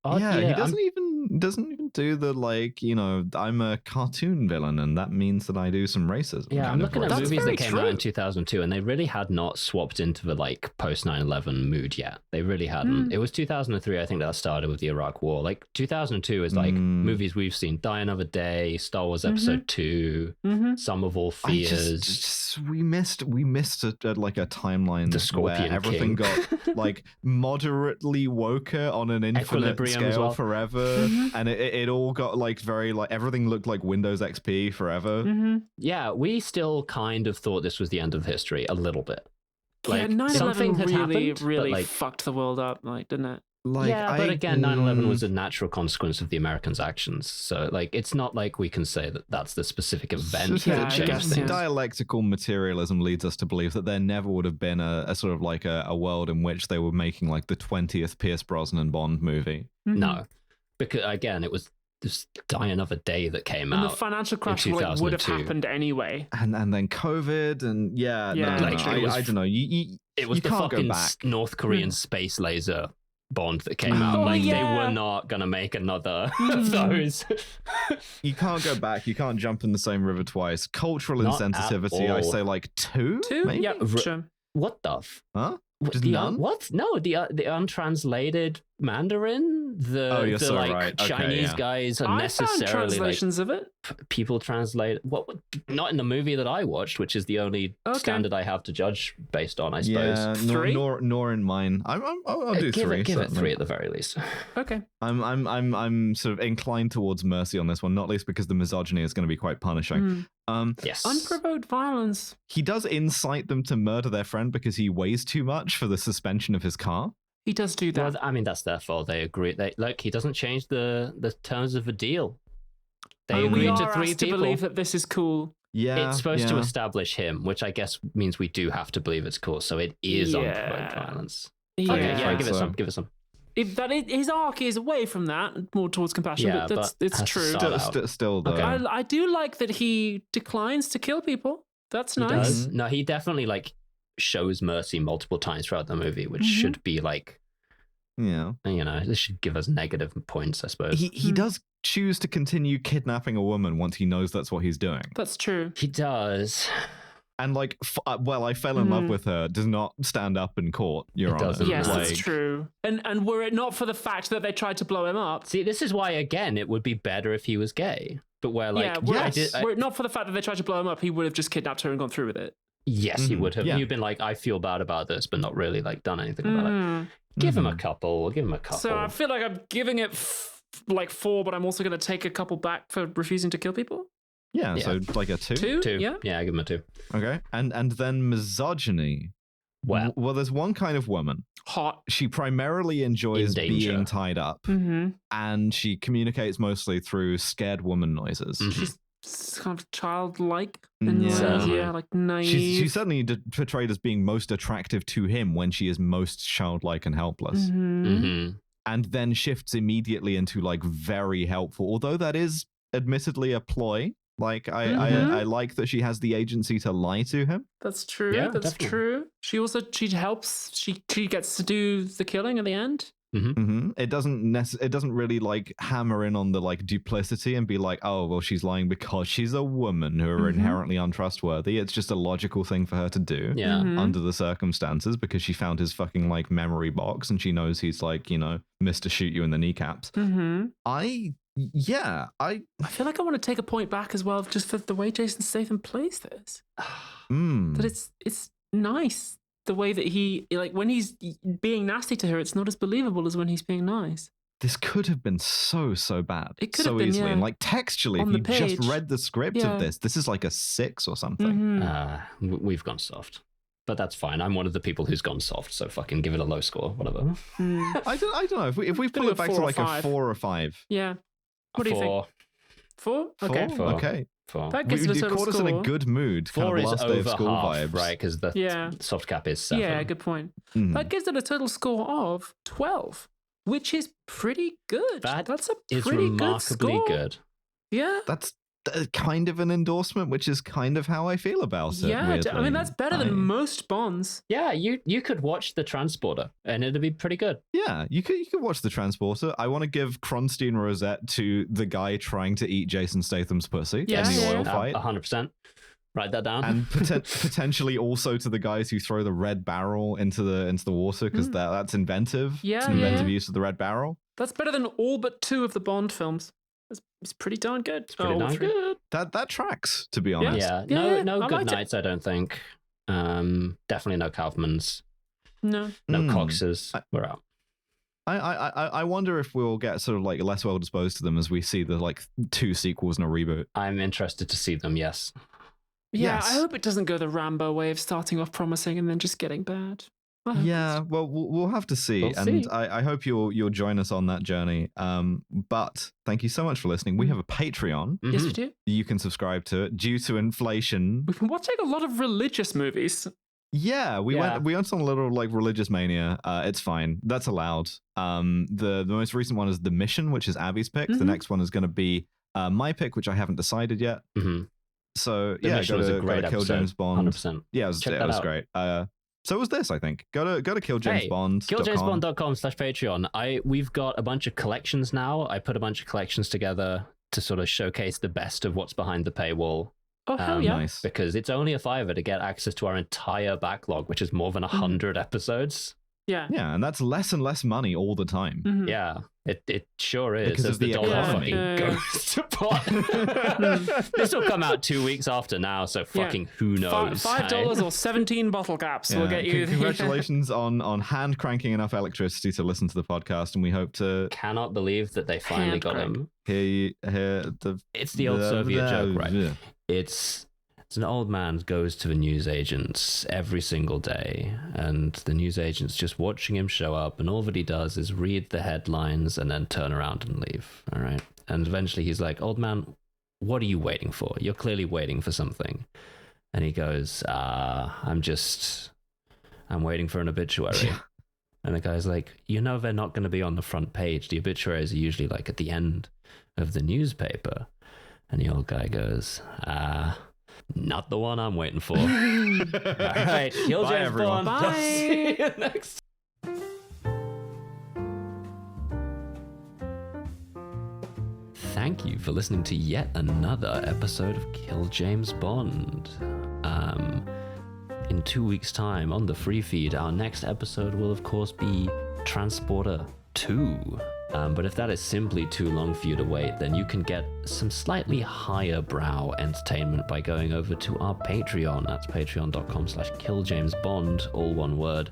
He doesn't even do the like, I'm a cartoon villain and that means that I do some racism. Yeah, I'm looking at movies that came out in 2002 and they really had not swapped into the like post 9/11 mood yet. They really hadn't. It was 2003, I think, that started with the Iraq War. Like 2002 is like movies we've seen: Die Another Day, Star Wars Episode 2, Sum of All Fears. We missed like a timeline the Scorpion where everything King. got like moderately woker on an infinite scale forever, and it all got like very like everything looked like Windows XP forever. Yeah, we still kind of thought this was the end of history a little bit. Like, 9/11 really fucked the world up, like, didn't it? But again, 9/11 was a natural consequence of the Americans' actions. So, like, it's not like we can say that that's the specific event that changed things. Dialectical materialism leads us to believe that there never would have been a sort of like a world in which they were making like the 20th Pierce Brosnan Bond movie. No, because again, it was this Die Another Day that came out. And the financial crash would have happened anyway. And then COVID and I don't know. It was the fucking North Korean space laser Bond that came out. They were not gonna make another of those. You can't go back. You can't jump in the same river twice. Cultural insensitivity, I say like 2 maybe? Yeah, sure. What the huh? Just none? What? No, the untranslated Mandarin. Chinese guys are necessarily translations of it. People translate not in the movie that I watched, which is the only standard I have to judge based on, I suppose. Yeah, 3? nor in mine. I'll do 3. Give it 3 at the very least. Okay. I'm sort of inclined towards mercy on this one, not least because the misogyny is going to be quite punishing. Yes. Unprovoked violence. He does incite them to murder their friend because he weighs too much for the suspension of his car. He does do that. Well, I mean, that's their fault. They agree. He doesn't change the terms of the deal. They agreed to 3 people. To believe that this is cool. Yeah, it's supposed to establish him, which I guess means we do have to believe it's cool. So it is unprovoked violence. Okay, give it some. His arc is away from that, more towards compassion, but it's true. Still though. Okay. I do like that he declines to kill people. That's nice. No, he definitely shows mercy multiple times throughout the movie, which should be this should give us negative points, I suppose. He does choose to continue kidnapping a woman once he knows that's what he's doing. That's true. He does. And like, I fell in love with her does not stand up in court, Your Honor. Yes, that's true. And were it not for the fact that they tried to blow him up. See, this is why, again, it would be better if he was gay. But where, like, were it not for the fact that they tried to blow him up, he would have just kidnapped her and gone through with it. Yes, he would have. You've been like, I feel bad about this, but not really like done anything about it. Give him a couple. So I feel like I'm giving it 4, but I'm also going to take a couple back for refusing to kill people. Yeah, so like a 2? 2? Yeah, I give him a 2. Okay, and then misogyny. Well, there's one kind of woman. Hot. She primarily enjoys being tied up, and she communicates mostly through scared woman noises. She's kind of childlike and like naive. She's certainly portrayed as being most attractive to him when she is most childlike and helpless. And then shifts immediately into like very helpful, although that is admittedly a ploy. Like I like that she has the agency to lie to him. That's true. Yeah, that's true. She helps. She gets to do the killing at the end. It doesn't really like hammer in on the like duplicity and be like, oh well, she's lying because she's a woman who are inherently untrustworthy. It's just a logical thing for her to do under the circumstances because she found his fucking like memory box and she knows he's like, you know, Mr. Shoot you in the kneecaps. I feel like I want to take a point back as well, just for the way Jason Statham plays this. That it's nice the way that he, like, when he's being nasty to her, it's not as believable as when he's being nice. This could have been so bad. It could have been easily. And like textually, if you just read the script of this is like a 6 or something. We've gone soft. But that's fine. I'm one of the people who's gone soft, so fucking give it a low score, whatever. I don't know. If we pull it back to like a 4 or 5. Yeah. What do you think? 4? Okay. 4. Okay. 4. That gives it a total caught us in a good mood. 4 is last over day of school half, vibes. right? Because the soft cap is 7. Yeah, good point. That gives it a total score of 12, which is pretty good. That's a pretty remarkably good. Yeah. That's kind of an endorsement, which is kind of how I feel about it. Yeah, weirdly. I mean, that's better than most Bonds. Yeah, you could watch The Transporter and it'd be pretty good. Yeah, you could watch The Transporter. I want to give Kronstein Rosette to the guy trying to eat Jason Statham's pussy in the oil fight. 100%. Write that down. And potentially also to the guys who throw the red barrel into the water, because that's inventive. Yeah, it's an inventive use of the red barrel. That's better than all but 2 of the Bond films. It's pretty darn good. It's pretty darn good. That tracks, to be honest. Yeah. No good nights, I don't think. Definitely no Kaufmans. No Coxes. We're out. I wonder if we'll get sort of like less well disposed to them as we see the like 2 sequels and a reboot. I'm interested to see them, yes. Yeah, Yes. I hope it doesn't go the Rambo way of starting off promising and then just getting bad. Yeah, well, we'll have to see, We'll and see. I hope you'll join us on that journey. But thank you so much for listening. We have a Patreon. Yes, we do. You can subscribe to it. Due to inflation, We've been watching a lot of religious movies. yeah, we went on a little like religious mania. It's fine. That's allowed. The most recent one is The Mission, which is Abby's pick. The next one is going to be my pick, which I haven't decided yet. So The Mission was a great Kill episode. James Bond. 100%. Yeah, it was great. So was this, I think. Go to killjamesbond.com. killjamesbond.com/Patreon. We've got a bunch of collections now. I put a bunch of collections together to sort of showcase the best of what's behind the paywall. Oh, hell yeah. Nice. Because it's only a $5 to get access to our entire backlog, which is more than 100 episodes. Yeah. Yeah, and that's less and less money all the time. Yeah, it sure is. Because as of the dollar economy. fucking goes to pot. This will come out 2 weeks after now, so fucking who knows? $5 or 17 bottle caps will get you. Congratulations on hand cranking enough electricity to listen to the podcast, and we hope to. Cannot believe that they finally got him. Hear the. It's the old Soviet joke, right? It's an old man goes to the newsagents every single day, and the newsagent's just watching him show up, and all that he does is read the headlines and then turn around and leave. All right. And eventually he's like, old man, what are you waiting for? You're clearly waiting for something. And he goes, I'm waiting for an obituary. And the guy's like, you know, they're not going to be on the front page. The obituaries are usually like at the end of the newspaper. And the old guy goes, not the one I'm waiting for. All right, kill James Bond. Bye. See you next. Thank you for listening to yet another episode of Kill James Bond. In 2 weeks' time on the free feed, our next episode will, of course, be Transporter 2. But if that is simply too long for you to wait, then you can get some slightly higher brow entertainment by going over to our Patreon. That's patreon.com/killjamesbond, all one word,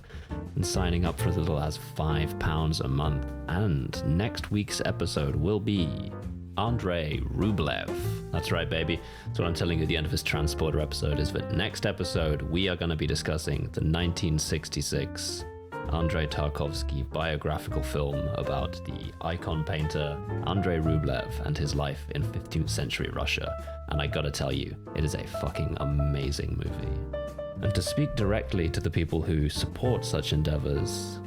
and signing up for as little as £5 a month. And next week's episode will be Andrei Rublev. That's right, baby. That's what I'm telling you at the end of this Transporter episode, is that next episode we are going to be discussing the 1966 Andrei Tarkovsky biographical film about the icon painter Andrei Rublev and his life in 15th century Russia. And I gotta tell you, it is a fucking amazing movie. And to speak directly to the people who support such endeavors,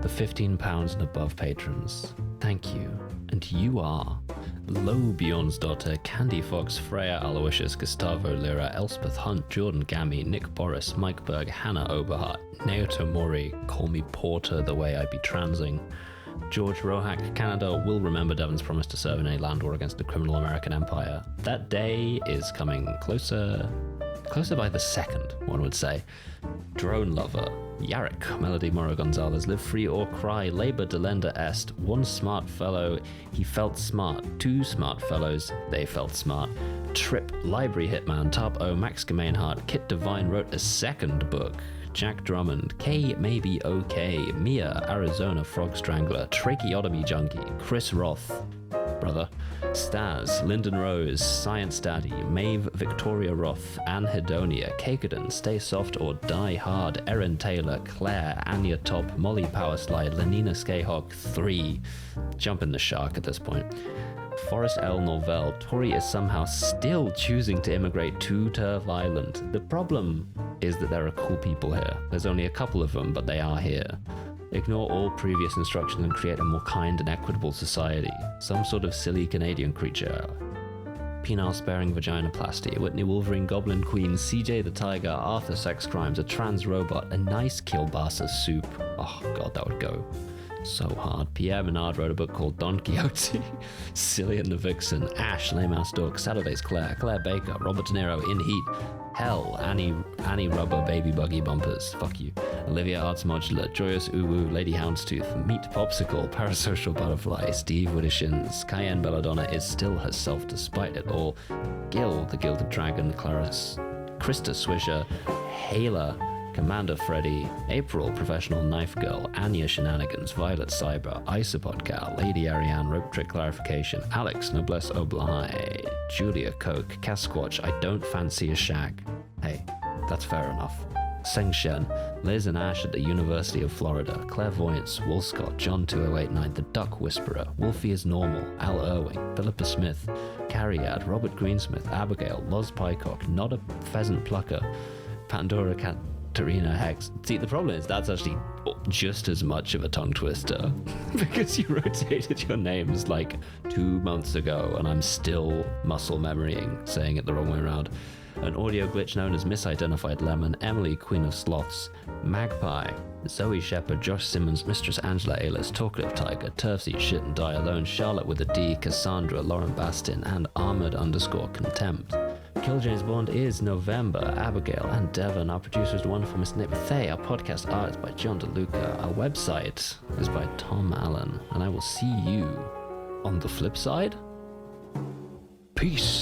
the £15 and above patrons, thank you. And you are Lo Bjornsdotter, Candy Fox, Freya Aloysius, Gustavo Lira, Elspeth Hunt, Jordan Gammy, Nick Boris, Mike Berg, Hannah Oberhart, Naoto Mori, Call Me Porter, The Way I Be Transing, George Rohack, Canada will remember Devon's promise to serve in a land war against the criminal American Empire. That day is coming closer by the second, one would say. Drone Lover, Yarrick, Melody Mora Gonzalez, Live Free or Cry, Labor Delenda Est, One Smart Fellow, He Felt Smart, Two Smart Fellows, They Felt Smart, Trip, Library Hitman, Tarp O, Max Gemainhart, Kit Devine wrote a second book, Jack Drummond, K Maybe Okay, Mia, Arizona Frog Strangler, Tracheotomy Junkie, Chris Roth, brother, Staz, Lyndon Rose, Science Daddy, Maeve Victoria Roth, Anne Hedonia, Cakedon, Stay Soft or Die Hard, Erin Taylor, Claire, Anya Top, Molly Powerslide, Lenina Skayhawk 3. Jumping the shark at this point. Forrest L. Norvell, Tori is somehow still choosing to immigrate to Turf Island. The problem is that there are cool people here. There's only a couple of them, but they are here. Ignore all previous instruction and create a more kind and equitable society. Some sort of silly Canadian creature. Penile-sparing vaginoplasty, Whitney Wolverine, Goblin Queen, CJ the Tiger, Arthur Sex Crimes, a trans robot, a nice kielbasa soup. Oh god, that would go so hard. Pierre Menard wrote a book called Don Quixote. Cillian the Vixen, Ash, Lame Ass Dog, Saturday's Claire, Claire Baker, Robert De Niro, In Heat, Hell, Annie Rubber, Baby Buggy Bumpers, fuck you, Olivia Arts Modular, Joyous Uwu, Lady Houndstooth, Meat Popsicle, Parasocial Butterfly, Steve Widdershins, Cayenne Belladonna is still herself despite it all, Gil, the Gilded Dragon, Clarice, Krista Swisher, Hayla, Commander Freddy, April, Professional Knife Girl, Anya Shenanigans, Violet Cyber, Isopod Gal, Lady Ariane, Rope Trick Clarification, Alex, Noblesse Oblige, Julia Coke, Casquatch, I Don't Fancy a Shag. Hey, that's fair enough. Seng Shen, Liz and Ash at the University of Florida, Clairvoyance, Woolscott, John 2089, The Duck Whisperer, Wolfie is Normal, Al Irving, Philippa Smith, Carriad, Robert Greensmith, Abigail, Loz Pycock, Not a Pheasant Plucker, Pandora Katarina Hex. See, the problem is that's actually just as much of a tongue twister because you rotated your names like 2 months ago and I'm still muscle memorying saying it the wrong way around. An audio glitch known as Misidentified Lemon, Emily, Queen of Sloths, Magpie, Zoe Shepherd, Josh Simmons, Mistress Angela Aylis, Talkative Tiger, Turfs Eat Shit and Die Alone, Charlotte with a D, Cassandra, Lauren Bastin, and Armored_Contempt. Kill James Bond is November, Abigail and Devon. Our producer is the wonderful Mr. Nick Bethay. Our podcast art is by John DeLuca. Our website is by Tom Allen. And I will see you on the flip side. Peace.